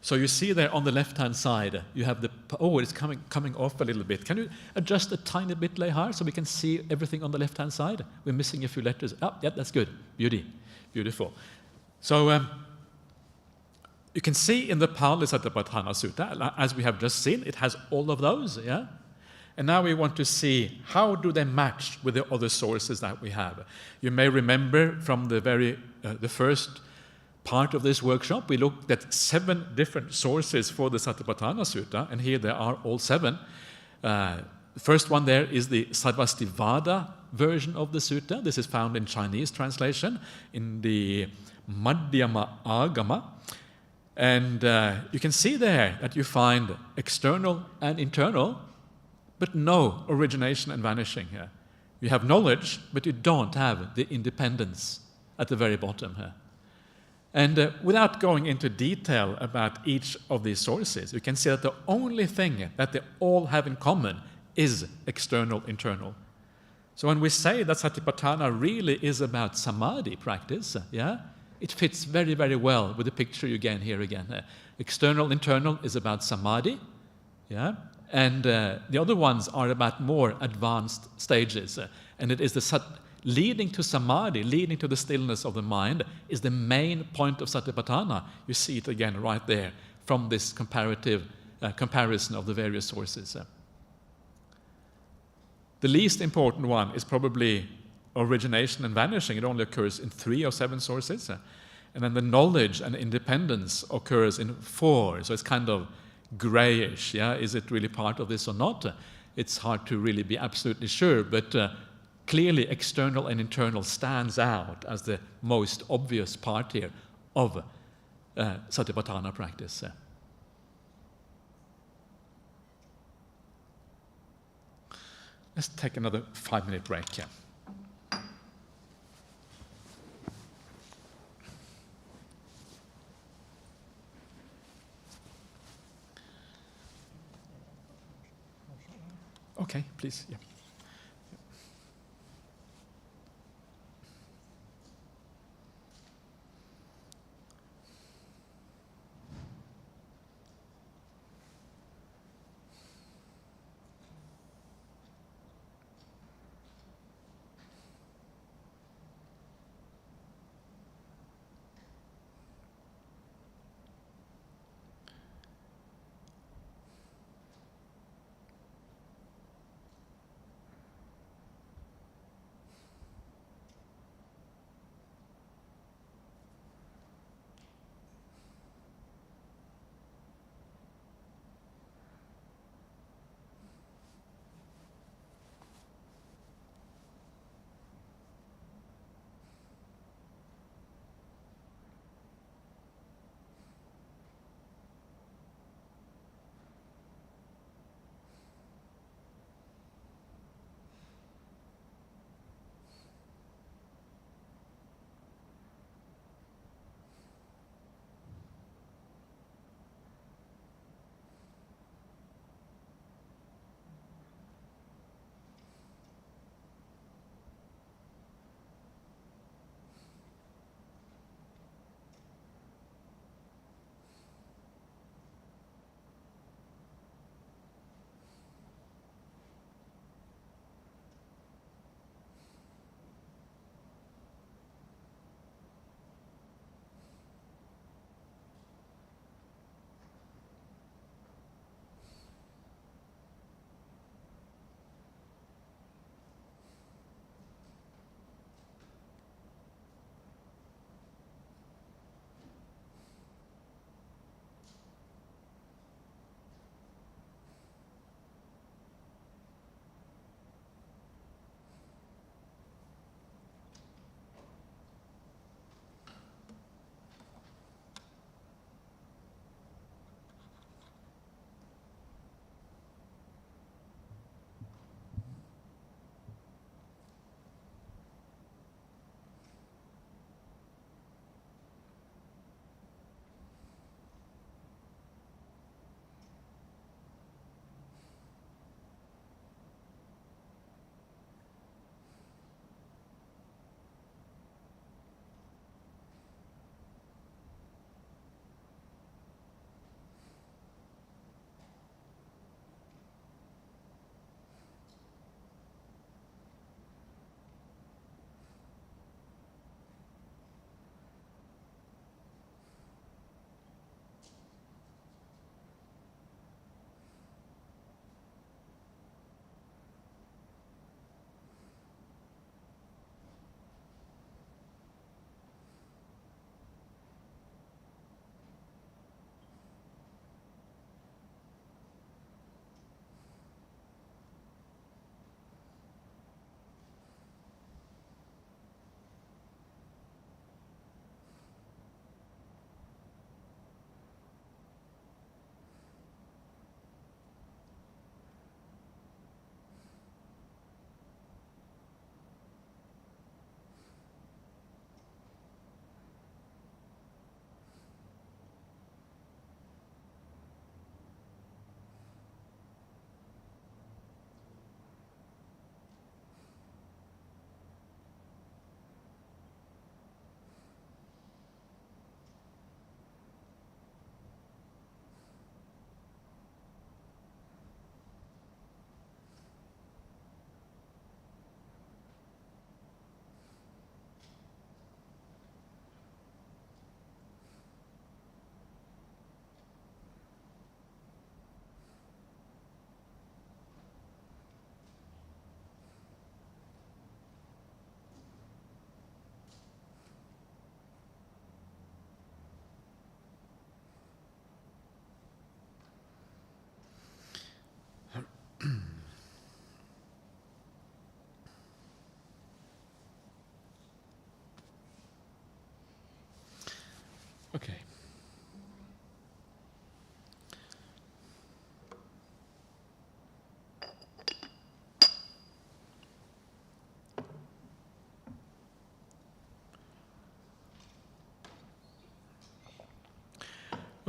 So you see there on the left-hand side, you have the... Oh, it's coming off a little bit. Can you adjust a tiny bit, Lehar, so we can see everything on the left-hand side? We're missing a few letters. Oh, yeah, that's good. Beautiful. So you can see in the Pali Satipatthana Sutta, as we have just seen, it has all of those, yeah? And now we want to see how do they match with the other sources that we have. You may remember from the first part of this workshop, we looked at 7 different sources for the Satipatthana Sutta, and here there are all 7. The first one there is the Sarvastivada version of the sutta. This is found in Chinese translation, in the Madhyama Agama. And you can see there that you find external and internal, but no origination and vanishing here. You have knowledge, but you don't have the independence at the very bottom here. And without going into detail about each of these sources, you can see that the only thing that they all have in common is external, internal. So when we say that Satipatthana really is about samadhi practice, yeah, it fits very, very well with the picture you gain here again. External, internal is about samadhi, yeah, and the other ones are about more advanced stages. And it is the leading to samadhi, leading to the stillness of the mind, is the main point of Satipatthana. You see it again right there from this comparative comparison of the various sources. The least important one is probably origination and vanishing. It only occurs in 3 or 7 sources. And then the knowledge and independence occurs in 4. So it's kind of grayish. Yeah? Is it really part of this or not? It's hard to really be absolutely sure, but clearly external and internal stands out as the most obvious part here of Satipatthana practice. Let's take another 5-minute break here. Okay, please. Yeah.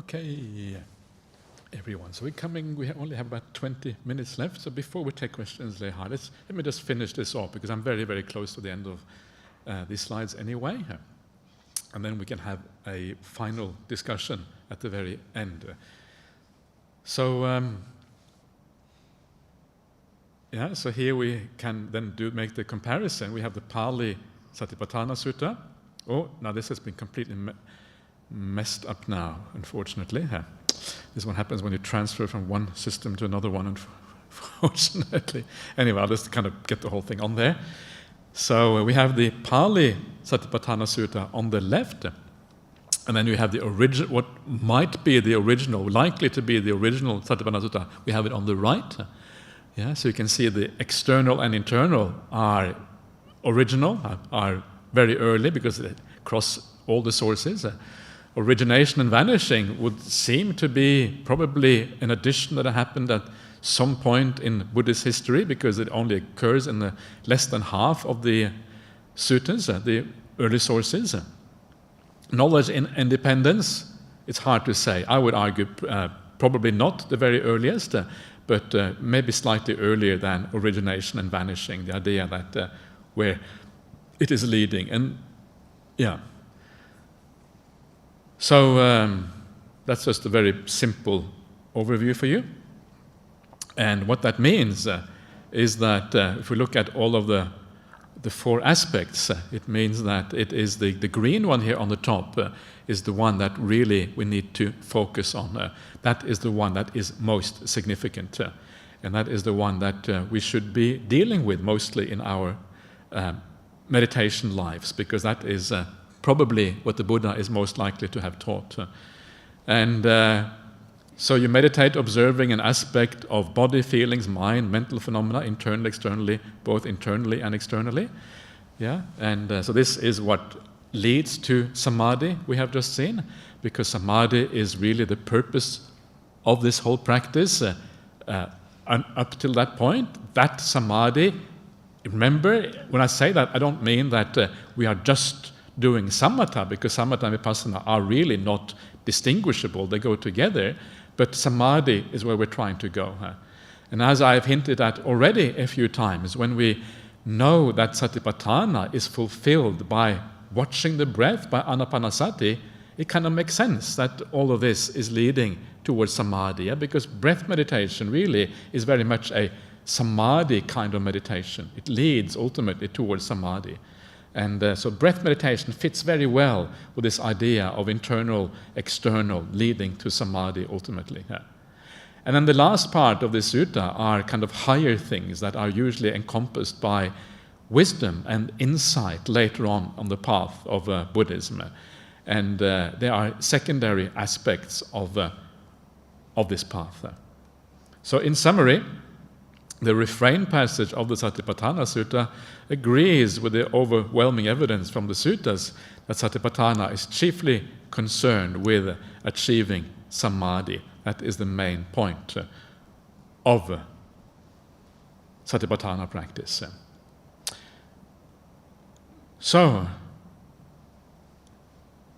Okay, everyone. So we only have about 20 minutes left. So before we take questions, let me just finish this off, because I'm very, very close to the end of these slides anyway. And then we can have a final discussion at the very end. So here we can then make the comparison. We have the Pali Satipatthana Sutta. Oh, now this has been completely messed up now, unfortunately. This is what happens when you transfer from one system to another one, unfortunately. Anyway, I'll just kind of get the whole thing on there. So we have the Pali Satipatthana Sutta on the left, and then you have the original, what might be the original, likely to be the original Satipatthana Sutta. We have it on the right. Yeah, so you can see the external and internal are original, are very early because they cross all the sources. Origination and vanishing would seem to be probably an addition that happened at some point in Buddhist history, because it only occurs in less than half of the suttas, the early sources. Knowledge in independence, it's hard to say. I would argue probably not the very earliest, but maybe slightly earlier than origination and vanishing, the idea that where it is leading. And yeah. So that's just a very simple overview for you. And what that means is that if we look at all of the four aspects, it means that it is the green one here on the top is the one that really we need to focus on. That is the one that is most significant. And that is the one that we should be dealing with mostly in our meditation lives, because that is probably what the Buddha is most likely to have taught. So you meditate observing an aspect of body, feelings, mind, mental phenomena, internally, externally, both internally and externally. Yeah, and so this is what leads to samadhi, we have just seen, because samadhi is really the purpose of this whole practice. And up till that point, that samadhi, remember, when I say that, I don't mean that we are just doing samatha, because samatha and vipassana are really not distinguishable, they go together, but samadhi is where we're trying to go. And as I've hinted at already a few times, when we know that satipatthana is fulfilled by watching the breath, by anapanasati, it kind of makes sense that all of this is leading towards samadhi, because breath meditation really is very much a samadhi kind of meditation. It leads ultimately towards samadhi. And so breath meditation fits very well with this idea of internal, external, leading to samadhi ultimately. Yeah. And then the last part of the sutta are kind of higher things that are usually encompassed by wisdom and insight later on the path of Buddhism. And there are secondary aspects of this path. So in summary, the refrain passage of the Satipatthana Sutta agrees with the overwhelming evidence from the suttas that Satipatthana is chiefly concerned with achieving samadhi. That is the main point of Satipatthana practice. So,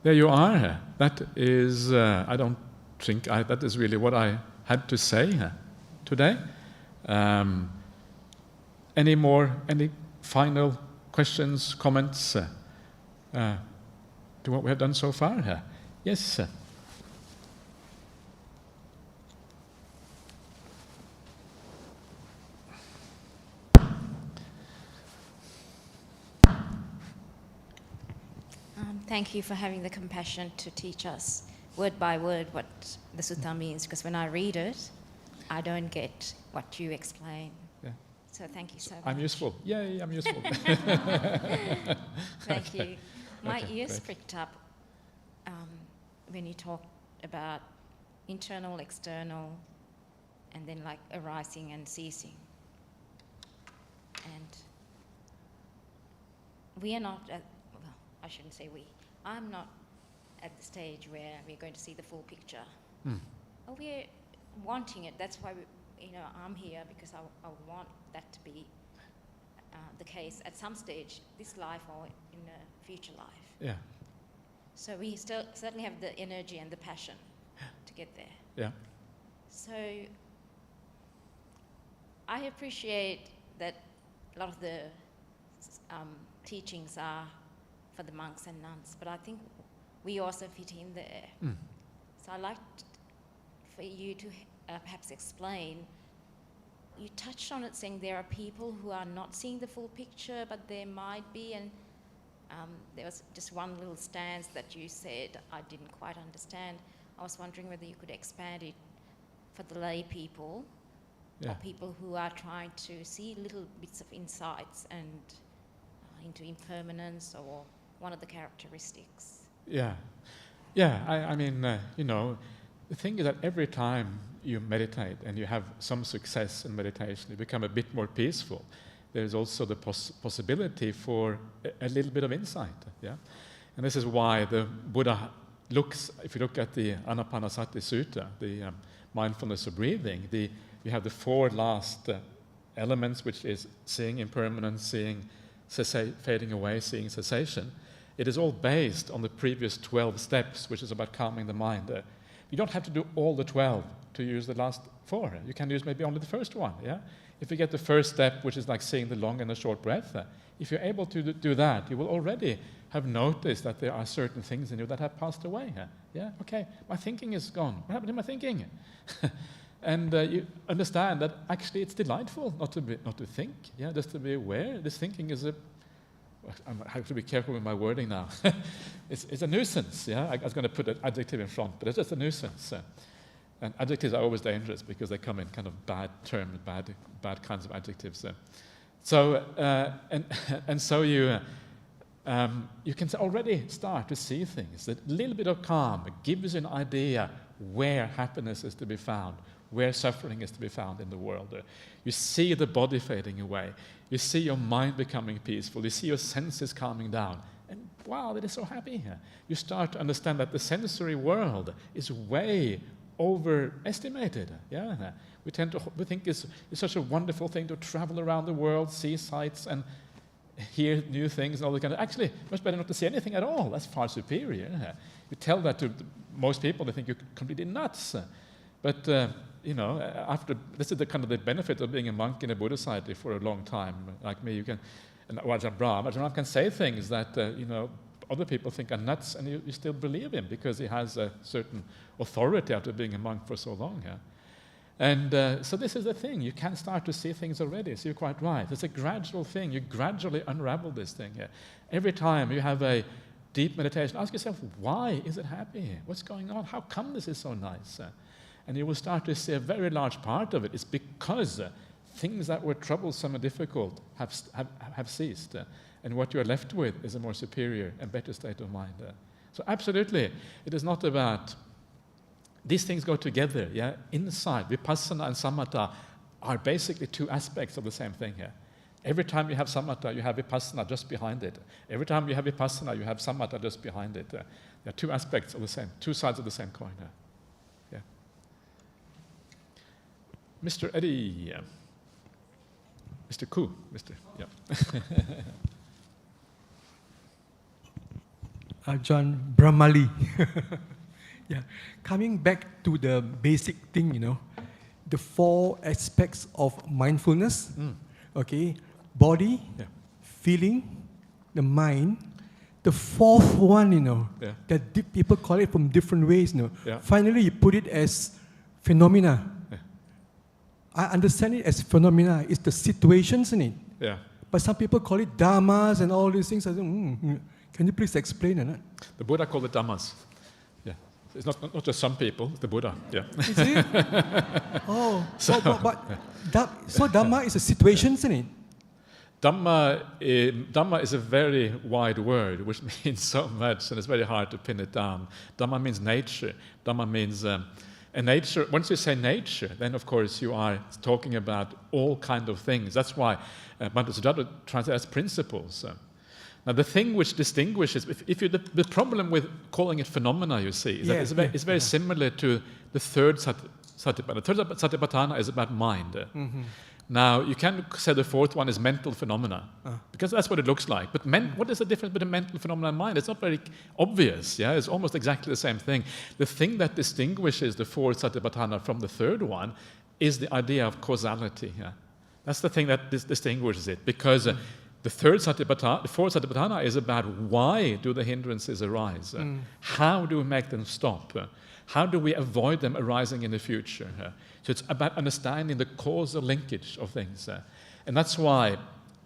there you are. That is, I don't think, that is really what I had to say today. Any final questions, comments to what we have done so far? Yes. Thank you for having the compassion to teach us word by word what the sutta means, because when I read it, I don't get what you explain. Yeah. So thank you so much. I'm useful. Yay, I'm useful. Thank you. My Okay, ears great. pricked up when you talked about internal, external, and then like arising and ceasing. And we are not at, well, I shouldn't say we. I'm not at the stage where we're going to see the full picture. But we're wanting it. That's why I'm here, because I want that to be the case at some stage, this life or in a future life. Yeah. So we still certainly have the energy and the passion get there. Yeah. So I appreciate that a lot of the teachings are for the monks and nuns, but I think we also fit in there. So I'd like for you to perhaps explain. You touched on it saying there are people who are not seeing the full picture, but there might be, and there was just one little stance that you said I didn't quite understand. I was wondering whether you could expand it for the lay people, or people who are trying to see little bits of insights and into impermanence or one of the characteristics. Yeah. Yeah, I mean, you know, the thing is that every time you meditate and you have some success in meditation, you become a bit more peaceful. There's also the possibility for a little bit of insight, yeah? And this is why the Buddha looks, if you look at the Anapanasati Sutta, the mindfulness of breathing, you have the four last elements, which is seeing impermanence, seeing fading away, seeing cessation. It is all based on the previous 12 steps, which is about calming the mind. You don't have to do all the 12 to use the last 4. You can use maybe only the first one, yeah? If you get the first step, which is like seeing the long and the short breath, if you're able to do that, you will already have noticed that there are certain things in you that have passed away. Yeah, okay, my thinking is gone. What happened to my thinking? And you understand that actually it's delightful not to think, yeah, just to be aware. This thinking is I have to be careful with my wording now. It's a nuisance, yeah? I was going to put an adjective in front, but it's just a nuisance. And adjectives are always dangerous because they come in kind of bad terms, bad kinds of adjectives. So you can already start to see things. That little bit of calm gives you an idea where happiness is to be found, where suffering is to be found in the world. You see the body fading away. You see your mind becoming peaceful. You see your senses calming down. And wow, that is so happy. You start to understand that the sensory world is way overestimated. Yeah, we think it's such a wonderful thing to travel around the world, see sights, and hear new things and all that kind of. Actually, much better not to see anything at all. That's far superior. You tell that to most people, they think you're completely nuts. But you know, this is the kind of the benefit of being a monk in a Buddhist society for a long time. Like me, you can, and Ajahn Brahmali can say things that you know, other people think are nuts, and you still believe him because he has a certain authority after being a monk for so long. And so this is the thing. You can start to see things already. So you're quite right. It's a gradual thing. You gradually unravel this thing. Every time you have a deep meditation, ask yourself, why is it happy? What's going on? How come this is so nice? And you will start to see a very large part of it is because things that were troublesome and difficult have ceased. And what you're left with is a more superior and better state of mind. So absolutely, it is not about... These things go together, yeah? Inside, vipassana and samatha are basically two aspects of the same thing here. Every time you have samatha, you have vipassana just behind it. Every time you have vipassana, you have samatha just behind it. There are two aspects of the same, two sides of the same coin. Yeah. Mr. Eddie, Mr. Ku, yeah. Ajahn Brahmali. Yeah, coming back to the basic thing, you know, the 4 aspects of mindfulness, okay, body, feeling, the mind. The 4th one, you know, that people call it from different ways, you know. Finally, you put it as phenomena. I understand it as phenomena. It's the situations in it. Yeah. But some people call it dhammas and all these things. I think, can you please explain that? The Buddha called it dhammas. It's not just some people, it's the Buddha. Yeah. Is it? Oh, so Dhamma is a situation, isn't it? Dhamma is a very wide word, which means so much, and it's very hard to pin it down. Dhamma means nature. Dhamma means a nature. Once you say nature, then of course you are talking about all kind of things. That's why Bhante Sujato translates as principles. Now, the thing which distinguishes, the problem with calling it phenomena, you see, is that it's very similar to the third Satipatthana. The third Satipatthana is about mind. Now, you can say the fourth one is mental phenomena, because that's what it looks like. But what is the difference between mental phenomena and mind? It's not very obvious, yeah? It's almost exactly the same thing. The thing that distinguishes the fourth Satipatthana from the third one is the idea of causality, yeah? That's the thing that distinguishes it, because the fourth Satipatthana is about why do the hindrances arise? How do we make them stop? How do we avoid them arising in the future? So it's about understanding the causal linkage of things. And that's why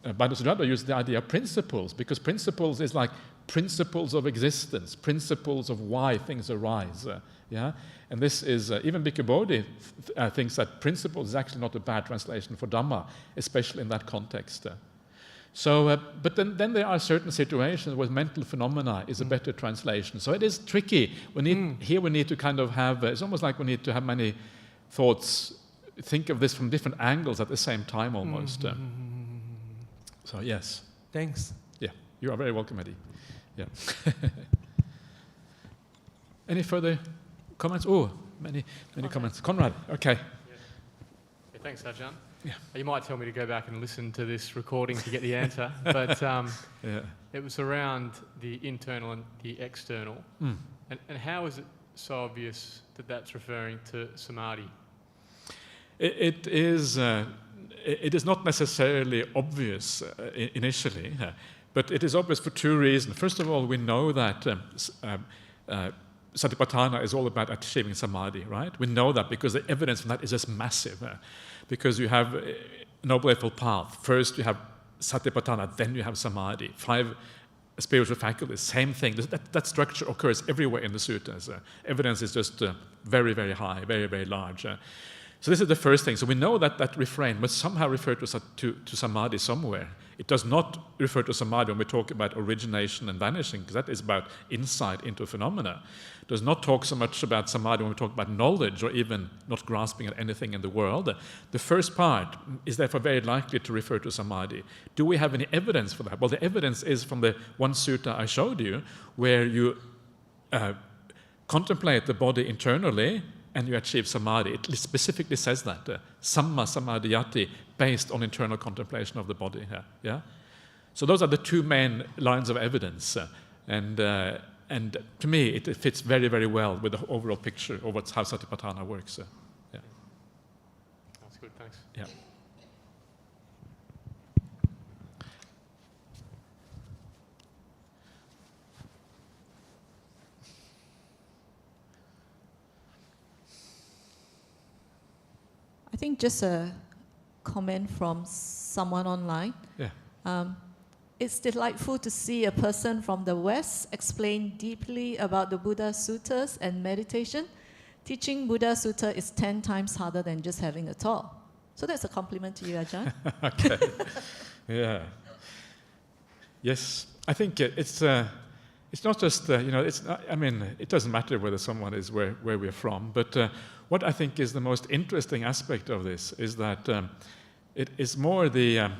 Bhattacharya used the idea of principles, because principles is like principles of existence, principles of why things arise. Yeah? And this is, even Bhikkhu Bodhi thinks that principles is actually not a bad translation for Dhamma, especially in that context. But then there are certain situations where mental phenomena is a better translation. So it is tricky. Here we need to kind of have, it's almost like we need to have many thoughts, think of this from different angles at the same time almost. So yes. Thanks. Yeah, you are very welcome, Eddie. Yeah. Any further comments? Oh, many comments. Conrad, okay. Yeah, thanks, Ajahn. Yeah. You might tell me to go back and listen to this recording to get the answer, but it was around the internal and the external. And how is it so obvious that that's referring to samadhi? It is not necessarily obvious initially, but it is obvious for two reasons. First of all, we know that Satipatthana is all about achieving samadhi, right? We know that because the evidence for that is just massive. Because you have Noble Eightfold path. First you have Satipatthana, then you have samadhi. 5 spiritual faculties, same thing. That structure occurs everywhere in the suttas. Evidence is just very, very high, very, very large. So this is the first thing. So we know that that refrain must somehow refer to samadhi somewhere. It does not refer to samadhi when we talk about origination and vanishing, because that is about insight into phenomena. It does not talk so much about samadhi when we talk about knowledge or even not grasping at anything in the world. The first part is therefore very likely to refer to samadhi. Do we have any evidence for that? Well, the evidence is from the one sutta I showed you, where you contemplate the body internally and you achieve samadhi. It specifically says that, samma samadhiyati, based on internal contemplation of the body here. Yeah? So those are the two main lines of evidence. And to me, it fits very, very well with the overall picture of how Satipatthana works. Yeah. That's good, thanks. Yeah. I think just a comment from someone online. Yeah. It's delightful to see a person from the West explain deeply about the Buddha Suttas and meditation. Teaching Buddha Sutta is 10 times harder than just having a talk. So that's a compliment to you, Ajahn. Okay. Yeah. Yes, I think it's not just, it's not, I mean, it doesn't matter whether someone is where we're from, but what I think is the most interesting aspect of this is that it is more the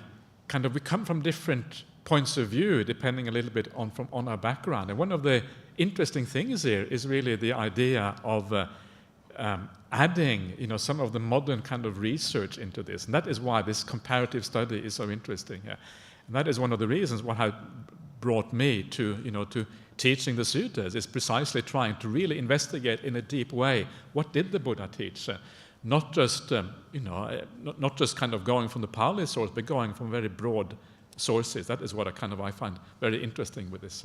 kind of, we come from different points of view depending a little bit on our background. And one of the interesting things here is really the idea of adding, some of the modern kind of research into this. And that is why this comparative study is so interesting. Yeah. And that is one of the reasons what has brought me to teaching the suttas, is precisely trying to really investigate in a deep way what did the Buddha teach. Not just not just kind of going from the Pali source, but going from very broad sources. That is what I find very interesting with this.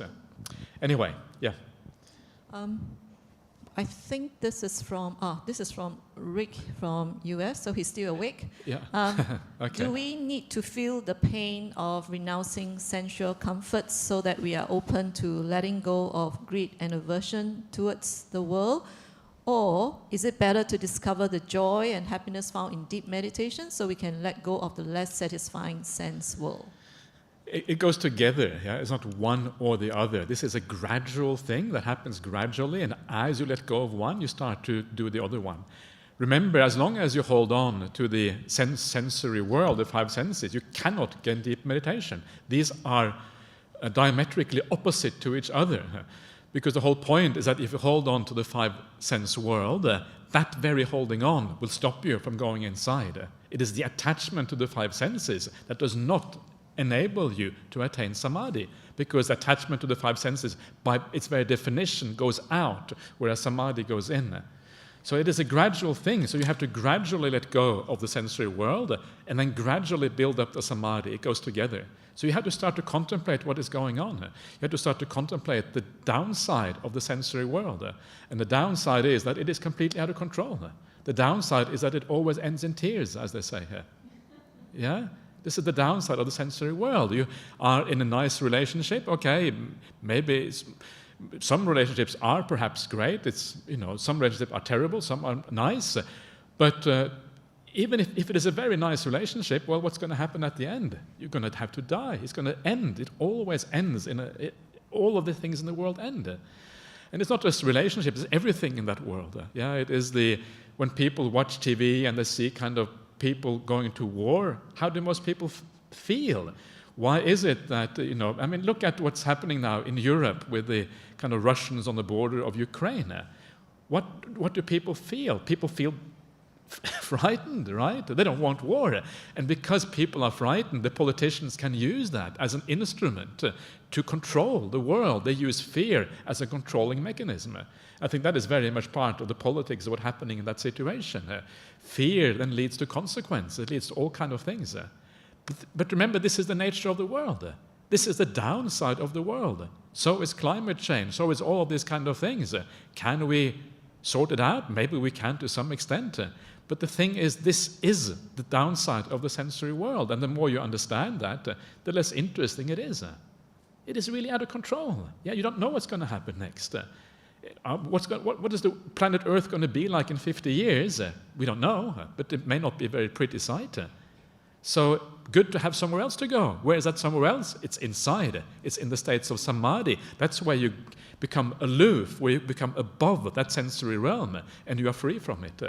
Anyway, yeah. I think this is from Rick from US, so he's still awake. Yeah. Okay. Do we need to feel the pain of renouncing sensual comforts so that we are open to letting go of greed and aversion towards the world? Or is it better to discover the joy and happiness found in deep meditation so we can let go of the less satisfying sense world? It goes together, yeah? It's not one or the other. This is a gradual thing that happens gradually, and as you let go of one, you start to do the other one. Remember, as long as you hold on to the sensory world, the 5 senses, you cannot get deep meditation. These are diametrically opposite to each other. Because the whole point is that if you hold on to the five sense world, that very holding on will stop you from going inside. It is the attachment to the five senses that does not enable you to attain samadhi, because attachment to the five senses, by its very definition, goes out, whereas samadhi goes in. So it is a gradual thing. So you have to gradually let go of the sensory world and then gradually build up the samadhi. It goes together. So you have to start to contemplate what is going on. You have to start to contemplate the downside of the sensory world. And the downside is that it is completely out of control. The downside is that it always ends in tears, as they say here. Yeah? This is the downside of the sensory world. You are in a nice relationship. Okay, maybe some relationships are perhaps great. Some relationships are terrible, some are nice. But even if it is a very nice relationship, well, what's going to happen at the end? You're going to have to die. It's going to end. It always ends. All of the things in the world end. And it's not just relationships, it's everything in that world. Yeah, it is when people watch TV and they see kind of people going to war, how do most people feel? Why is it that, look at what's happening now in Europe with the kind of Russians on the border of Ukraine. What do people feel? People feel frightened, right? They don't want war. And because people are frightened, the politicians can use that as an instrument to control the world. They use fear as a controlling mechanism. I think that is very much part of the politics of what's happening in that situation. Fear then leads to consequences. It leads to all kinds of things. But remember, this is the nature of the world. This is the downside of the world. So is climate change. So is all of these kind of things. Can we sort it out? Maybe we can to some extent. But the thing is, this is the downside of the sensory world. And the more you understand that, the less interesting it is. It is really out of control. Yeah, you don't know what's going to happen next. What is the planet Earth going to be like in 50 years? We don't know, but it may not be a very pretty sight. So good to have somewhere else to go. Where is that somewhere else? It's inside. It's in the states of samadhi. That's where you become aloof, where you become above that sensory realm, and you are free from it.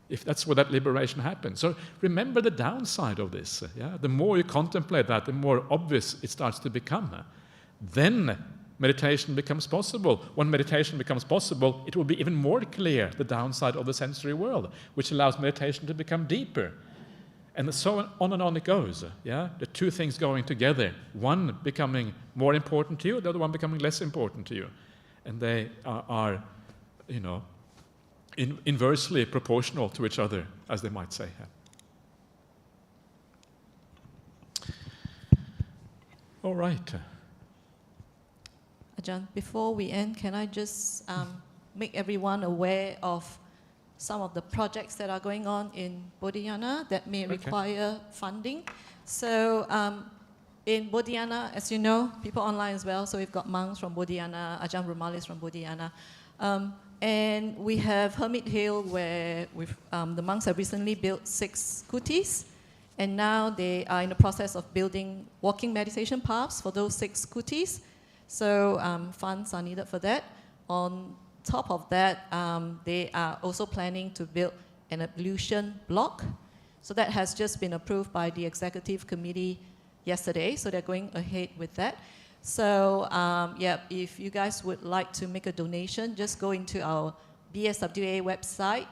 If that's where that liberation happens. So remember the downside of this. Yeah? The more you contemplate that, the more obvious it starts to become. Then meditation becomes possible. When meditation becomes possible, it will be even more clear, the downside of the sensory world, which allows meditation to become deeper. And so on and on it goes. Yeah? The two things going together, one becoming more important to you, the other one becoming less important to you. And they are inversely proportional to each other, as they might say. All right. Ajahn, before we end, can I just make everyone aware of some of the projects that are going on in Bodhiana that may require funding? So in Bodhiana, as you know, people online as well, so we've got monks from Bodhiana, Ajahn Brahmali is from Bodhiana. And we have Hermit Hill, where the monks have recently built 6 kutis, and now they are in the process of building walking meditation paths for those 6 kutis. So funds are needed for that. On top of that, they are also planning to build an ablution block. So that has just been approved by the executive committee yesterday, so they're going ahead with that. So if you guys would like to make a donation, just go into our BSWA website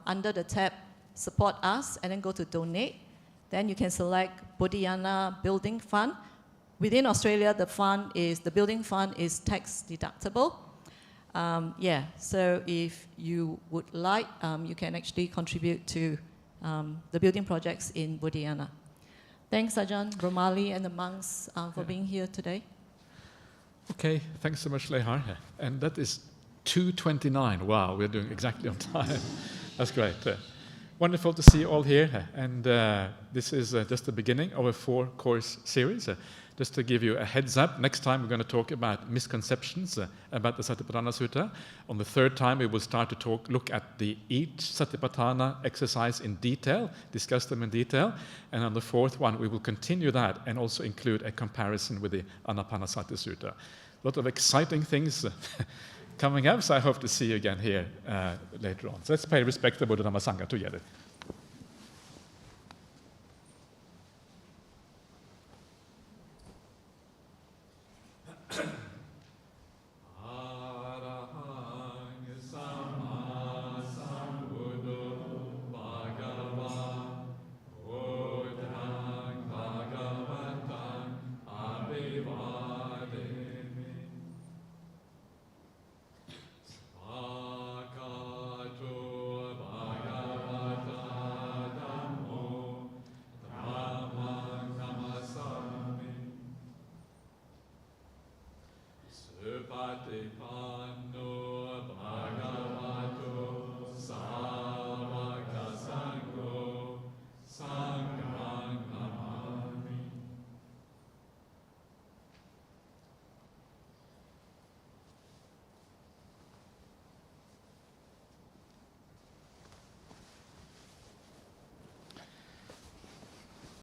under the tab Support Us, and then go to Donate. Then you can select Bodhiana Building Fund. Within Australia, the building fund is tax deductible. So if you would like, you can actually contribute to the building projects in Bodhiana. Thanks, Ajahn Brahmali and the monks for being here today. Okay, thanks so much, Lehar. And that is 2:29. Wow, we're doing exactly on time. That's great. Wonderful to see you all here. And this is just the beginning of a 4-course series. Just to give you a heads up, next time we're going to talk about misconceptions about the Satipatthana Sutta. On the 3rd time, we will start to look at each Satipatthana exercise in detail, discuss them in detail. And on the 4th one, we will continue that and also include a comparison with the Anapanasati Sutta. A lot of exciting things coming up, so I hope to see you again here later on. So let's pay respect to Buddha Dhamma Sangha together.